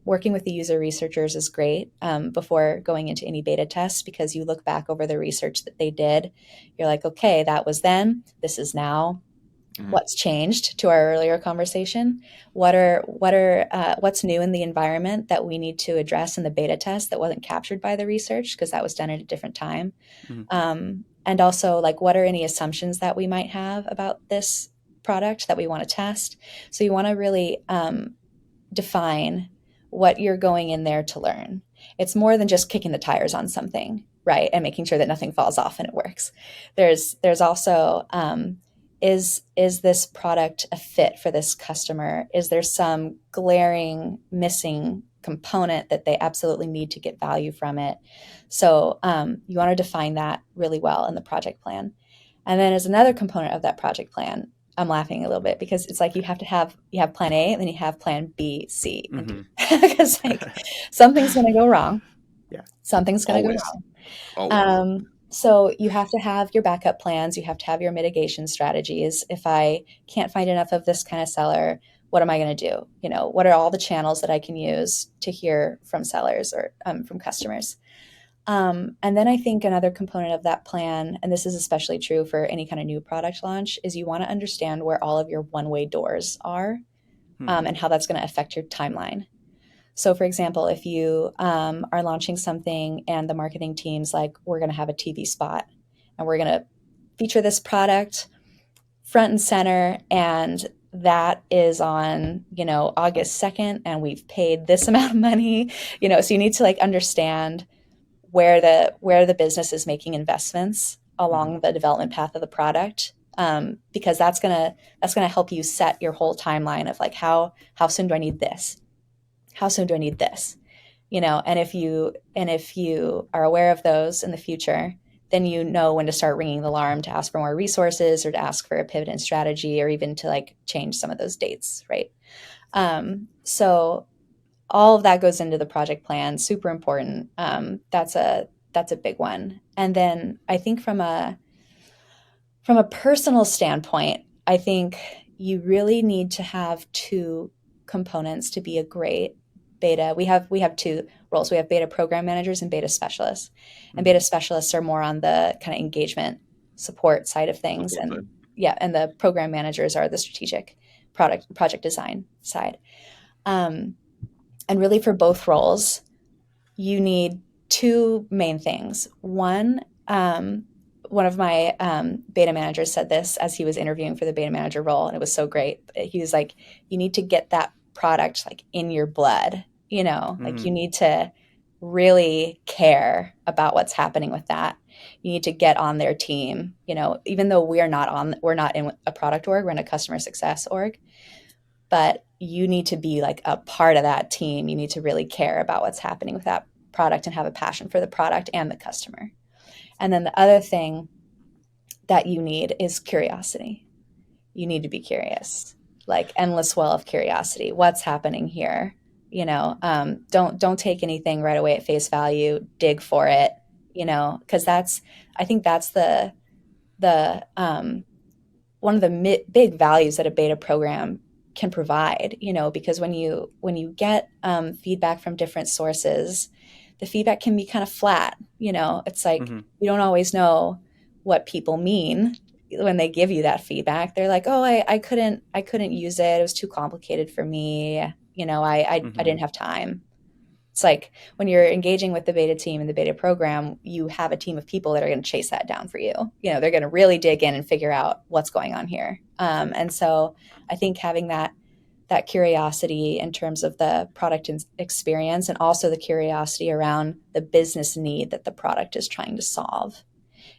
working with the user researchers is great before going into any beta tests, because you look back over the research that they did. You're like, okay, that was then, this is now. What's changed to our earlier conversation? What's new in the environment that we need to address in the beta test that wasn't captured by the research because that was done at a different time? And also, like, what are any assumptions that we might have about this product that we want to test? So you want to really define what you're going in there to learn. It's more than just kicking the tires on something, right? And making sure that nothing falls off and it works. There's also, is this product a fit for this customer? Is there some glaring missing component that they absolutely need to get value from it? So you want to define that really well in the project plan. And then as another component of that project plan, I'm laughing a little bit because it's like you have plan A and then you have plan B, C, and D. Because like something's going to go wrong. something's going to go Always. wrong. Always. So you have to have your backup plans. You have to have your mitigation strategies. If I can't find enough of this kind of seller, what am I going to do? What are all the channels that I can use to hear from sellers or from customers? And then I think another component of that plan, and this is especially true for any kind of new product launch, is you want to understand where all of your one-way doors are, and how that's going to affect your timeline. So, for example, if you are launching something and the marketing team's like, we're going to have a TV spot and we're going to feature this product front and center, and that is on, August 2nd, and we've paid this amount of money, so you need to like understand where the business is making investments along the development path of the product, because that's gonna help you set your whole timeline of like how soon do I need this, how soon do I need this, and if you are aware of those in the future, then you know when to start ringing the alarm to ask for more resources or to ask for a pivot in strategy or even to like change some of those dates, right? So all of that goes into the project plan. Super important. That's a big one. And then I think from a personal standpoint, I think you really need to have two components to be a great beta. We have two roles. We have beta program managers and beta specialists. And beta specialists are more on the kind of engagement support side of things. And the program managers are the strategic project design side. And really for both roles, you need two main things. One of my beta managers said this as he was interviewing for the beta manager role, and it was so great. He was like, you need to get that product like in your blood, like you need to really care about what's happening with that. You need to get on their team, even though we're not in a product org, we're in a customer success org, but you need to be like a part of that team. You need to really care about what's happening with that product and have a passion for the product and the customer. And then the other thing that you need is curiosity. You need to be curious, like endless well of curiosity. What's happening here? Don't take anything right away at face value. Dig for it, because I think that's the one of the big values that a beta program can provide, because when you get feedback from different sources, the feedback can be kind of flat. It's like you don't always know what people mean when they give you that feedback. They're like, oh, I couldn't use it. It was too complicated for me. I didn't have time. It's like when you're engaging with the beta team and the beta program, you have a team of people that are going to chase that down for you. They're going to really dig in and figure out what's going on here. And so I think having that curiosity in terms of the product experience, and also the curiosity around the business need that the product is trying to solve,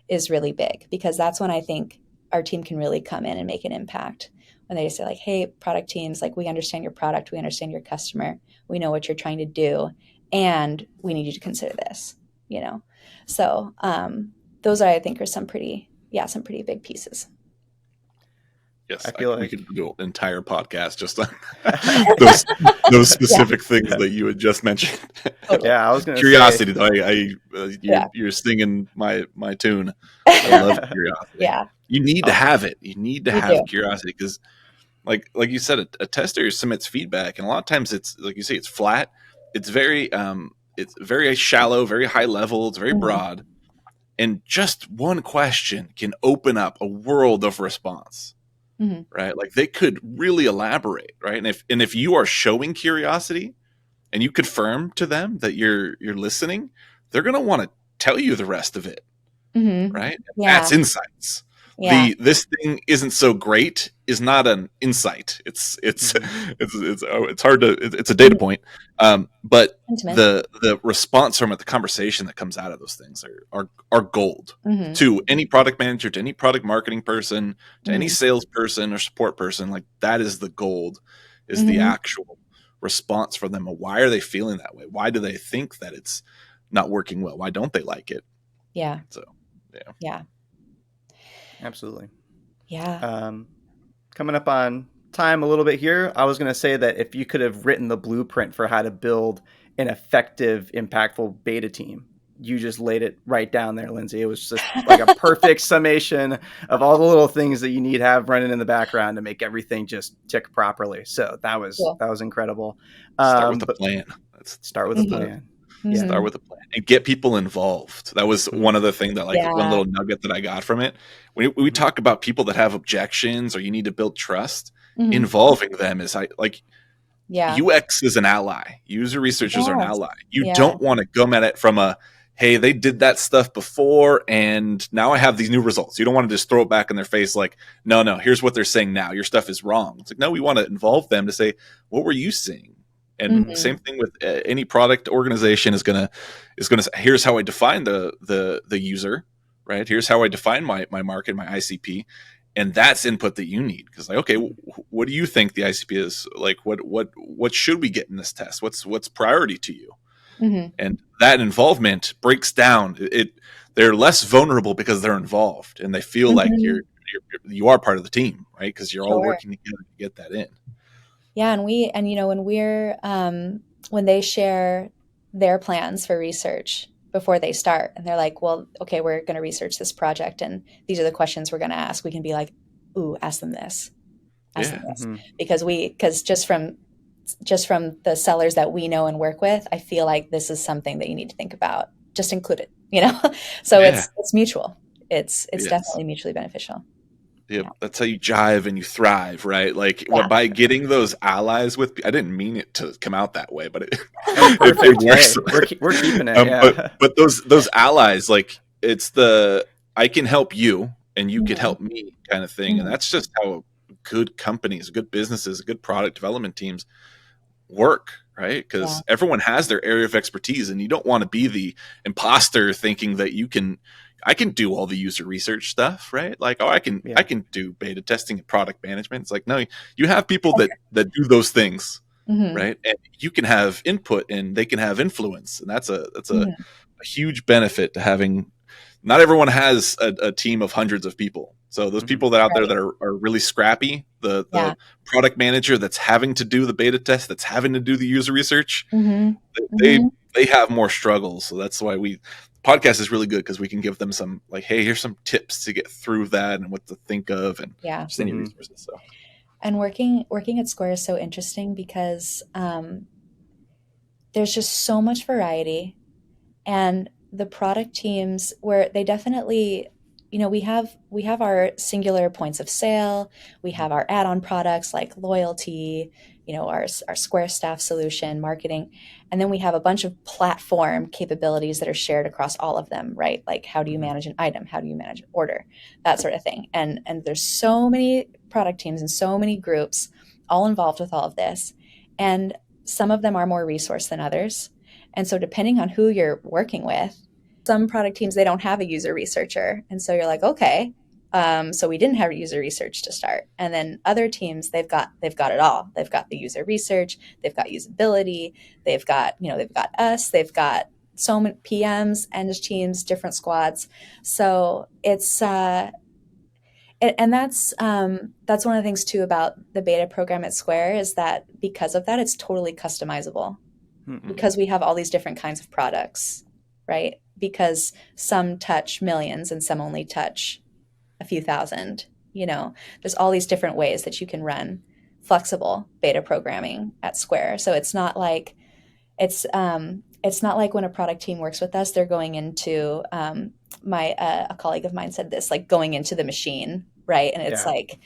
is really big, because that's when I think our team can really come in and make an impact. When they say like, hey, product teams, like, we understand your product, we understand your customer, we know what you're trying to do, and we need you to consider this, So those I think are some pretty big pieces. Yes, I feel like we could do an entire podcast just on those specific things that you had just mentioned. Yeah, I was going to curiosity, say, though. You're singing my tune. I love curiosity. Yeah, you need to have it. You need to have curiosity, because, like you said, a tester submits feedback, and a lot of times it's like you say, it's flat. It's very shallow, very high level. It's very broad, and just one question can open up a world of response. Right? Like, they could really elaborate, right? And if you are showing curiosity and you confirm to them that you're listening, they're going to want to tell you the rest of it. Right? Yeah. That's insights. Yeah. This thing isn't so great is not an insight. It's hard to, it's a data point. But the response from it, the conversation that comes out of those things are gold to any product manager, to any product marketing person, to any salesperson or support person. Like, that is the gold, is the actual response from them. Why are they feeling that way? Why do they think that it's not working well? Why don't they like it? Yeah. So, yeah. Absolutely. Yeah. Coming up on time a little bit here. I was going to say that if you could have written the blueprint for how to build an effective, impactful beta team, you just laid it right down there, Lindsay. It was just like a perfect summation of all the little things that you need to have running in the background to make everything just tick properly. So that was incredible. Start with a plan. Start with a plan. Yeah. Start with a plan and get people involved. That was one other thing that one little nugget that I got from it. When we talk about people that have objections or you need to build trust, involving them is UX is an ally. User researchers are an ally. You don't want to come at it from hey, they did that stuff before and now I have these new results. You don't want to just throw it back in their face like, no, here's what they're saying now. Your stuff is wrong. It's like, no, we want to involve them to say, what were you seeing? And same thing with any product organization is gonna say, here's how I define the user, right? Here's how I define my market, my ICP, and that's input that you need. Because okay, what do you think the ICP is? Like, what should we get in this test? What's priority to you? And that involvement breaks down it. They're less vulnerable because they're involved and they feel like you are part of the team, right? Because you're all working together to get that in. Yeah, when they share their plans for research before they start, and they're like, "Well, okay, we're going to research this project, and these are the questions we're going to ask." We can be like, "Ooh, ask them this," because just from the sellers that we know and work with, I feel like this is something that you need to think about. Just include it, So it's mutual. It's definitely mutually beneficial. Yep. That's how you jive and you thrive, right? By getting those allies I didn't mean it to come out that way, but it works. We're keeping it. But those allies, it's I can help you and you could help me kind of thing. And that's just how good companies, good businesses, good product development teams work, right? Because everyone has their area of expertise and you don't want to be the imposter thinking that I can do all the user research stuff, right? I can do beta testing and product management. It's like, no, you have people that do those things, right? And you can have input and they can have influence. And that's a huge benefit to having. Not everyone has a team of hundreds of people. So those people that out there that are really scrappy, the product manager that's having to do the beta test, that's having to do the user research, they have more struggles. So that's why podcast is really good because we can give them some hey, here's some tips to get through that and what to think of and just any resources. So. And working at Square is so interesting because there's just so much variety, and the product teams where they definitely, we have our singular points of sale, we have our add-on products like loyalty, our Square Staff solution, marketing, and then we have a bunch of platform capabilities that are shared across all of them, right? Like how do you manage an item? How do you manage an order? That sort of thing. And there's so many product teams and so many groups all involved with all of this. And some of them are more resourced than others. And so depending on who you're working with, some product teams, they don't have a user researcher. And so you're like, okay, so we didn't have user research to start. And then other teams, they've got it all. They've got the user research, they've got usability, they've got us, they've got so many PMs, and teams, different squads. So it's and that's one of the things too about the beta program at Square is that because of that, it's totally customizable because we have all these different kinds of products, right? Because some touch millions and some only touch a few thousand. There's all these different ways that you can run flexible beta programming at Square. So it's not like when a product team works with us, they're going into a colleague of mine said this, like going into the machine, right? And it's like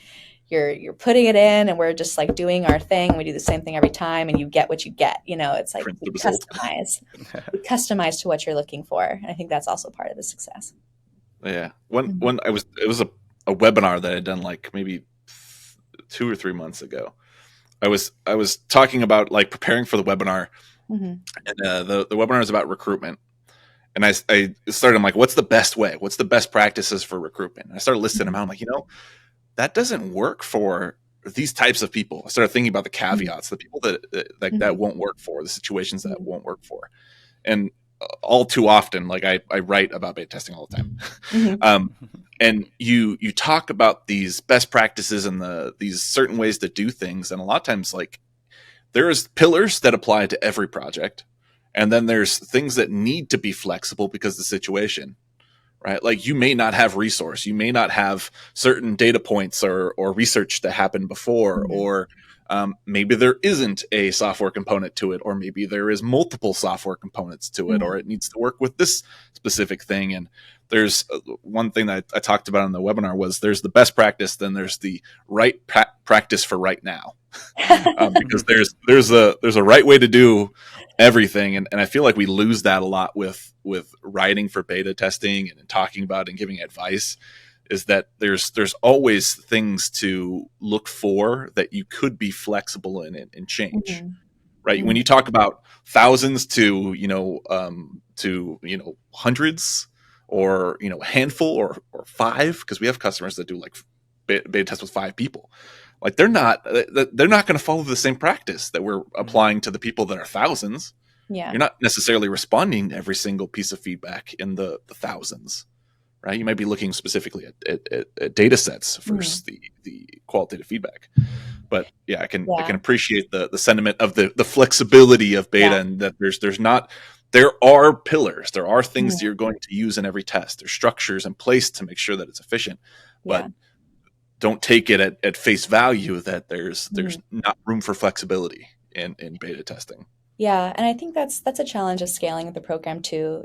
you're putting it in and we're just like doing our thing. We do the same thing every time and you get what you get. It's like we customize to what you're looking for. And I think that's also part of the success. Yeah. It was a webinar that I'd done maybe 2 or 3 months ago. I was talking about preparing for the webinar, and the webinar is about recruitment. And I started, I'm like, what's the best way? What's the best practices for recruitment? And I started listing them out. I'm like, that doesn't work for these types of people. I started thinking about the caveats, the people that won't work for, the situations that won't work for. And all too often, I write about beta testing all the time. and you talk about these best practices and these certain ways to do things, and a lot of times like there's pillars that apply to every project, and then there's things that need to be flexible because of the situation, right? Like you may not have resource, you may not have certain data points or research that happened before, Mhm. or maybe there isn't a software component to it, or maybe there is multiple software components to it, or it needs to work with this specific thing. And there's one thing that I talked about in the webinar was there's the best practice, then there's the right practice for right now. Because there's a right way to do everything, and I feel like we lose that a lot with writing for beta testing and talking about and giving advice, is that there's always things to look for that you could be flexible in and change. Mhm. Right, when you talk about thousands to hundreds, or a handful, or five, because we have customers that do like beta tests with 5 people. Like they're not going to follow the same practice that we're applying to the people that are thousands. Yeah. You're not necessarily responding to every single piece of feedback in the thousands, right? You might be looking specifically at data sets versus the qualitative feedback. But yeah, I can appreciate the sentiment of the flexibility of beta, and that there are pillars, there are things that you're going to use in every test. There's structures in place to make sure that it's efficient, but don't take it at face value that there's not room for flexibility in beta testing. Yeah, and I think that's a challenge of scaling the program too.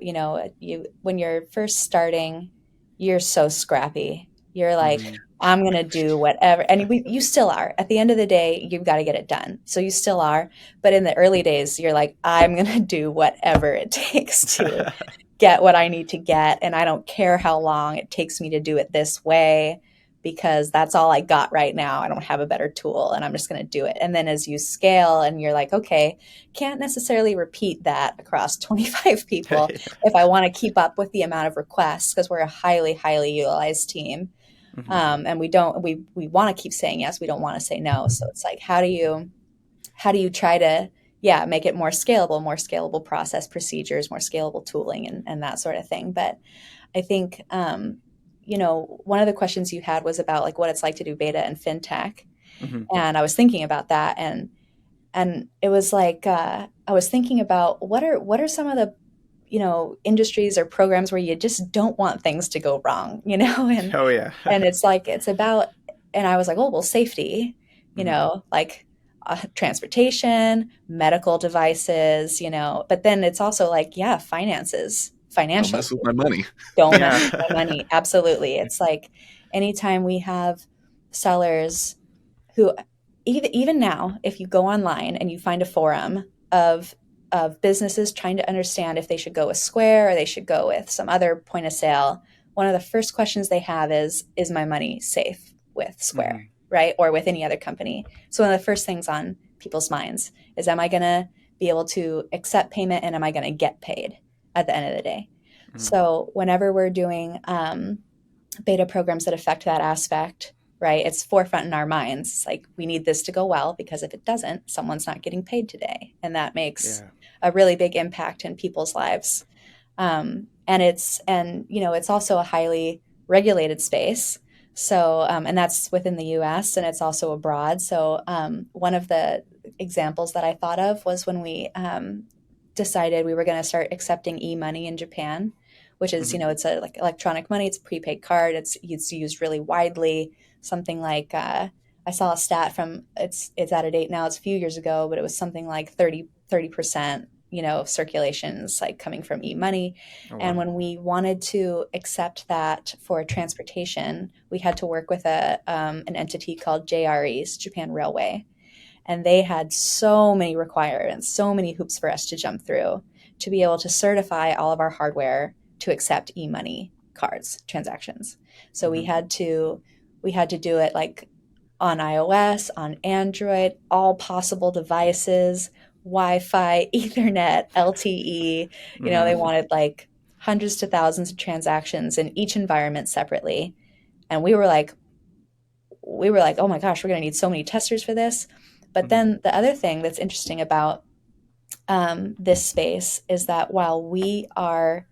When you're first starting, you're so scrappy. You're like, I'm gonna do whatever, and you still are. At the end of the day, you've got to get it done. So you still are, but in the early days, you're like, I'm gonna do whatever it takes to get what I need to get, and I don't care how long it takes me to do it this way, because that's all I got right now. I don't have a better tool, and I'm just going to do it. And then as you scale and you're like, okay, can't necessarily repeat that across 25 people if I want to keep up with the amount of requests, because we're a highly, highly utilized team. And we want to keep saying yes. We don't want to say no. So it's like, how do you try to, make it more scalable process procedures, more scalable tooling, and that sort of thing. But I think, one of the questions you had was about like what it's like to do beta in fintech. And I was thinking about that, and it was like, I was thinking about what are some of the, industries or programs where you just don't want things to go wrong, and and it's like, it's about, and I was like, oh, well, safety, like transportation, medical devices, but then it's also like, finances, Don't financial. mess with my money. Don't mess with my money. Absolutely. It's like anytime we have sellers who, even now, if you go online and you find a forum of businesses trying to understand if they should go with Square or they should go with some other point of sale, one of the first questions they have is my money safe with Square, right? Or with any other company. So one of the first things on people's minds is, am I going to be able to accept payment, and am I going to get paid at the end of the day? So whenever we're doing beta programs that affect that aspect, right, it's forefront in our minds. It's like, we need this to go well, because if it doesn't, someone's not getting paid today. And that makes a really big impact in people's lives. And it's also a highly regulated space. So, and that's within the US, and it's also abroad. So one of the examples that I thought of was when we decided we were going to start accepting e-money in Japan, which is, it's a like electronic money. It's a prepaid card. It's used really widely. Something like, I saw a stat from, it's out of date now. It's a few years ago, but it was something like 30%, circulations like coming from e-money. Oh, wow. And when we wanted to accept that for transportation, we had to work with an entity called JREs, Japan Railway. And they had so many requirements, so many hoops for us to jump through to be able to certify all of our hardware to accept e-money cards transactions. So we had to do it like on iOS, on Android, all possible devices, Wi-Fi, Ethernet, LTE. They wanted like hundreds to thousands of transactions in each environment separately. And we were like, oh my gosh, we're going to need so many testers for this. But then the other thing that's interesting about this space is that while we are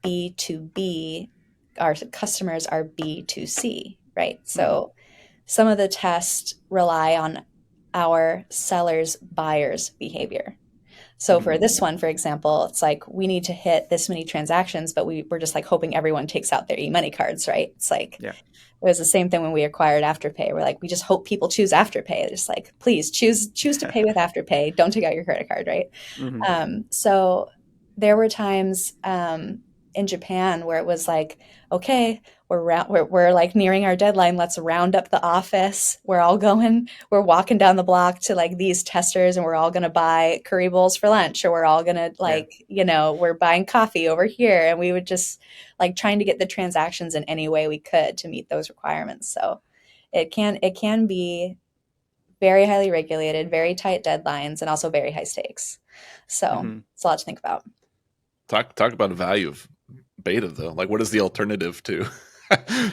B2B our customers are B2C, right? So some of the tests rely on our sellers' buyers' behavior. So for this one, for example, it's like we need to hit this many transactions, but we're just like hoping everyone takes out their e-money cards, right? It's like Yeah. it was the same thing when we acquired Afterpay. We're like, we just hope people choose Afterpay. Just like, please choose to pay with Afterpay. Don't take out your credit card, right? So there were times in Japan where it was like, okay, we're like nearing our deadline. Let's round up the office. We're walking down the block to like these testers, and we're all going to buy curry bowls for lunch, or we're all going to like, we're buying coffee over here. And we would just like trying to get the transactions in any way we could to meet those requirements. So it can be very highly regulated, very tight deadlines, and also very high stakes. So it's a lot to think about. Talk about the value of beta though. Like, what is the alternative to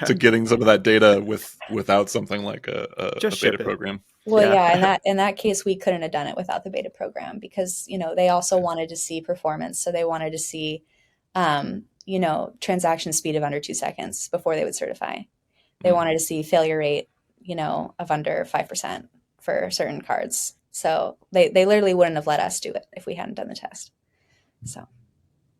to getting some of that data without something like a beta program? Well, in that case, we couldn't have done it without the beta program because they also wanted to see performance, so they wanted to see transaction speed of under 2 seconds before they would certify. They wanted to see failure rate of under 5% for certain cards. So they literally wouldn't have let us do it if we hadn't done the test. So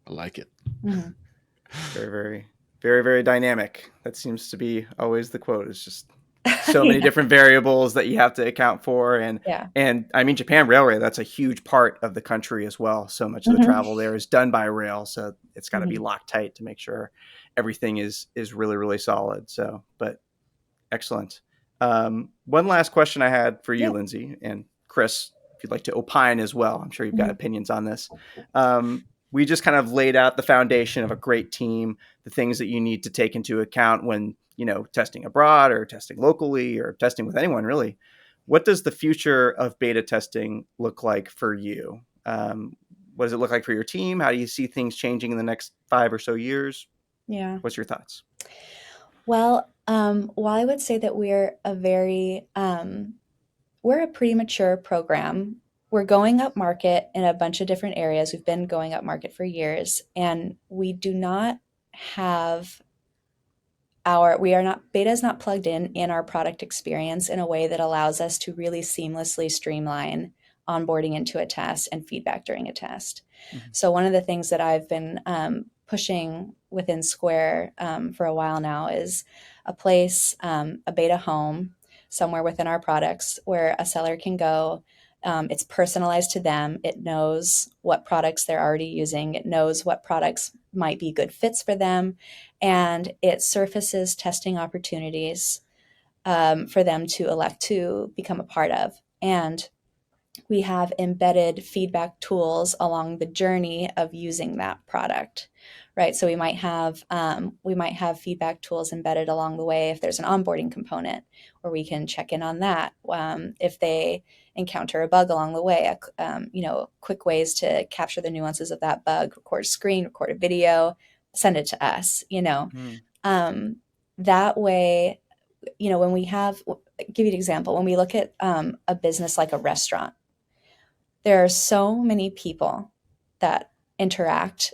I like it. Very, very, very, very dynamic. That seems to be always the quote. It's just so many different variables that you have to account for. And I mean, Japan Railway, that's a huge part of the country as well. So much of the travel there is done by rail. So it's got to be locked tight to make sure everything is really, really solid. So, but excellent. One last question I had for you, Lindsay, and Chris, if you'd like to opine as well. I'm sure you've got opinions on this. We just kind of laid out the foundation of a great team, the things that you need to take into account when, testing abroad or testing locally or testing with anyone really. What does the future of beta testing look like for you? What does it look like for your team? How do you see things changing in the next 5 or so years? Yeah. What's your thoughts? Well, while I would say that we're a pretty mature program, we're going up market in a bunch of different areas. We've been going up market for years, and we do not have beta is not plugged in our product experience in a way that allows us to really seamlessly streamline onboarding into a test and feedback during a test. So one of the things that I've been pushing within Square for a while now is a place, a beta home somewhere within our products where a seller can go. It's personalized to them. It knows what products they're already using. It knows what products might be good fits for them. And it surfaces testing opportunities for them to elect to become a part of. And we have embedded feedback tools along the journey of using that product, right? So we might have feedback tools embedded along the way if there's an onboarding component, where we can check in on that. If they encounter a bug along the way, quick ways to capture the nuances of that bug: record a screen, record a video, send it to us. That way, when we have, give you an example, when we look at a business like a restaurant, there are so many people that interact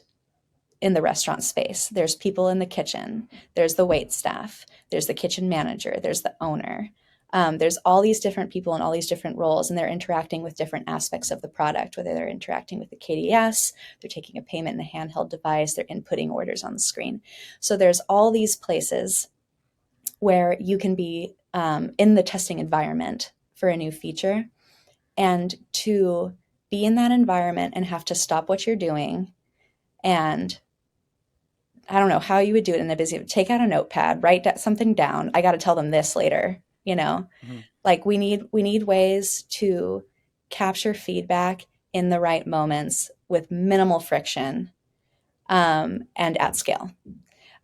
in the restaurant space. There's people in the kitchen, there's the wait staff, there's the kitchen manager, there's the owner. There's all these different people in all these different roles, and they're interacting with different aspects of the product, whether they're interacting with the KDS, they're taking a payment in a handheld device, they're inputting orders on the screen. So there's all these places where you can be in the testing environment for a new feature, and to be in that environment and have to stop what you're doing. And I don't know how you would do it in a busy, take out a notepad, write something down. I got to tell them this later, like we need ways to capture feedback in the right moments with minimal friction, and at scale.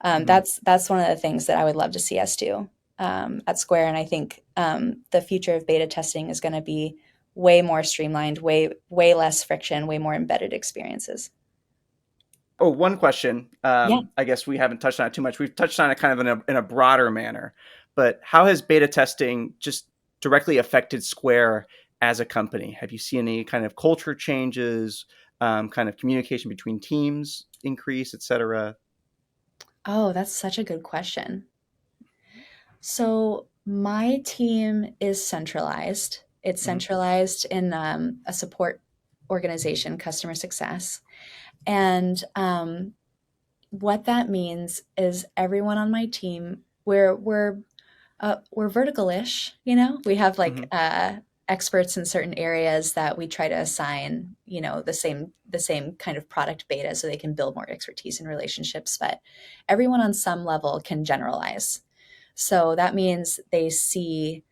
That's one of the things that I would love to see us do at Square. And I think the future of beta testing is going to be way more streamlined, way less friction, way more embedded experiences. Oh, one question. I guess we haven't touched on it too much. We've touched on it kind of in a broader manner, but how has beta testing just directly affected Square as a company? Have you seen any kind of culture changes, kind of communication between teams increase, et cetera? Oh, that's such a good question. So my team is centralized. It's Mm-hmm. centralized in a support organization, customer success. And what that means is everyone on my team, we're vertical-ish, you know. We have like Mm-hmm. experts in certain areas that we try to assign, you know, the same kind of product beta so they can build more expertise and relationships. But everyone on some level can generalize. So that means they see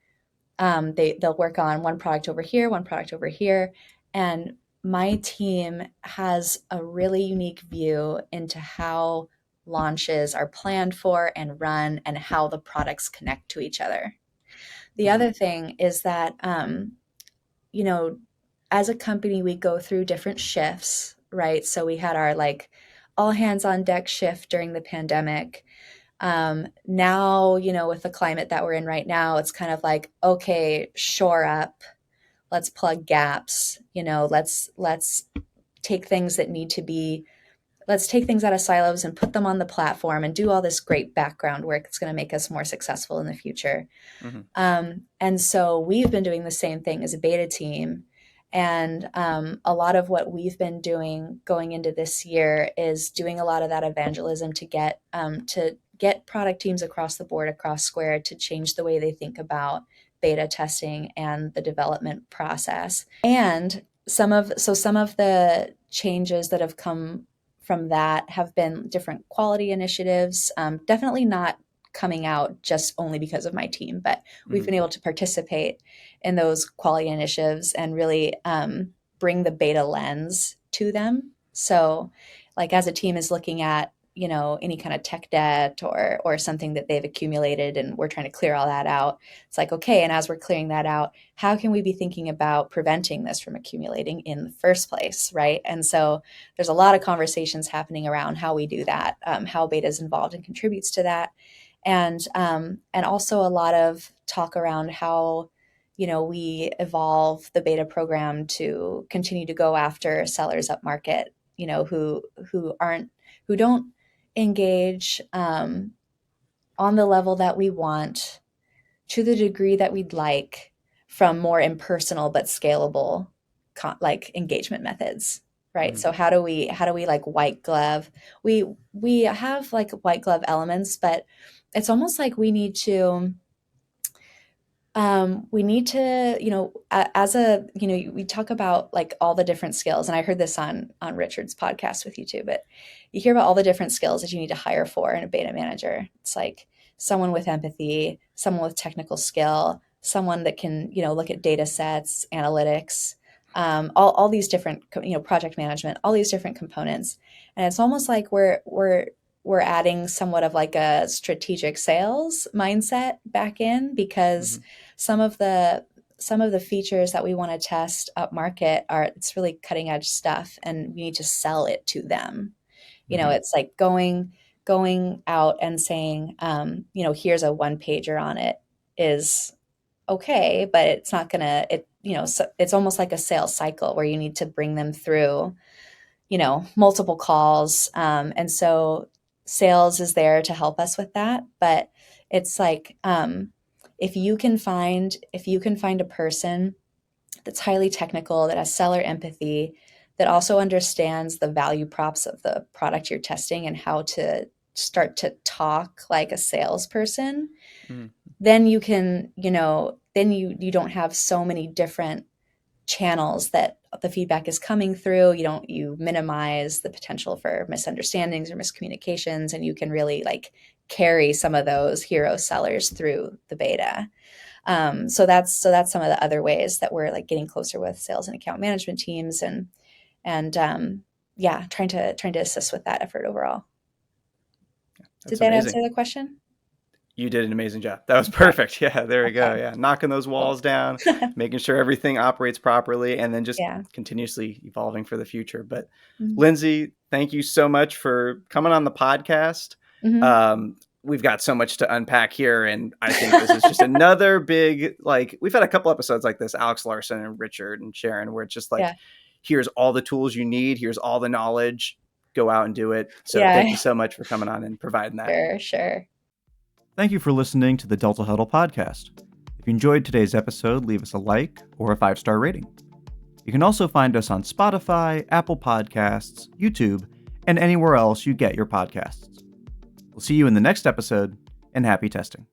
they'll work on one product over here, one product over here, and my team has a really unique view into how launches are planned for and run and how the products connect to each other. The Mm-hmm. other thing is that, you know, as a company, we go through different shifts, right? So we had our like all hands on deck shift during the pandemic. Now, you know, with the climate that we're in right now, it's kind of like, okay, shore up, let's plug gaps, you know, let's take things that need to be let's take things out of silos and put them on the platform and do all this great background work that's going to make us more successful in the future. Mm-hmm. And so we've been doing the same thing as a beta team. And a lot of what we've been doing going into this year is doing a lot of that evangelism to get product teams across the board, across Square, to change the way they think about beta testing and the development process. And some of the changes that have come from that have been different quality initiatives. Definitely not coming out just only because of my team, but we've Mm-hmm. been able to participate in those quality initiatives and really bring the beta lens to them. So, like as a team is looking at, you know, any kind of tech debt or something that they've accumulated, and we're trying to clear all that out. It's like, okay, and as we're clearing that out, how can we be thinking about preventing this from accumulating in the first place, right? And so there's a lot of conversations happening around how we do that, how beta is involved and contributes to that, and also a lot of talk around how, you know, we evolve the beta program to continue to go after sellers up market, you know, who don't engage on the level that we want, to the degree that we'd like, from more impersonal but scalable like engagement methods, right? Mm-hmm. So how do we like white glove, we have like white glove elements, but it's almost like we need to, you know, as a, you know, we talk about like all the different skills, and I heard this on Richard's podcast with you too, but you hear about all the different skills that you need to hire for in a beta manager. It's like someone with empathy, someone with technical skill, someone that can, you know, look at data sets, analytics, all these different, you know, project management, all these different components. And it's almost like we're adding somewhat of like a strategic sales mindset back in, because Mm-hmm. some of the features that we want to test up market are, it's really cutting edge stuff, and we need to sell it to them. You know, Mm-hmm. it's like going out and saying, you know, here's a one pager on it is okay, but it's not gonna it you know, so it's almost like a sales cycle where you need to bring them through, you know, multiple calls. And so sales is there to help us with that. But it's like, if you can find a person that's highly technical, that has seller empathy, that also understands the value props of the product you're testing and how to start to talk like a salesperson, Mm-hmm. then you can, you know, then you don't have so many different channels that the feedback is coming through. You minimize the potential for misunderstandings or miscommunications, and you can really like carry some of those hero sellers through the beta. So that's some of the other ways that we're like getting closer with sales and account management teams, and yeah, trying to assist with that effort overall. Did That's that amazing. answer the question? You did an amazing job. That was perfect. Yeah, there we go. Okay. Yeah, knocking those Cool. walls down, making sure everything operates properly, and then just Yeah. continuously evolving for the future. But Mhm. Lindsay, thank you so much for coming on the podcast. Mhm. We've got so much to unpack here, and I think this is just another big, like, we've had a couple episodes like this, Alex Larson and Richard and Sharon, where it's just like, Yeah. here's all the tools you need, here's all the knowledge. go out and do it. So Yeah. thank you so much for coming on and providing that. Sure. Thank you for listening to the Delta Huddle podcast. If you enjoyed today's episode, leave us a like or a 5-star rating. You can also find us on Spotify, Apple Podcasts, YouTube, and anywhere else you get your podcasts. We'll see you in the next episode, and happy testing.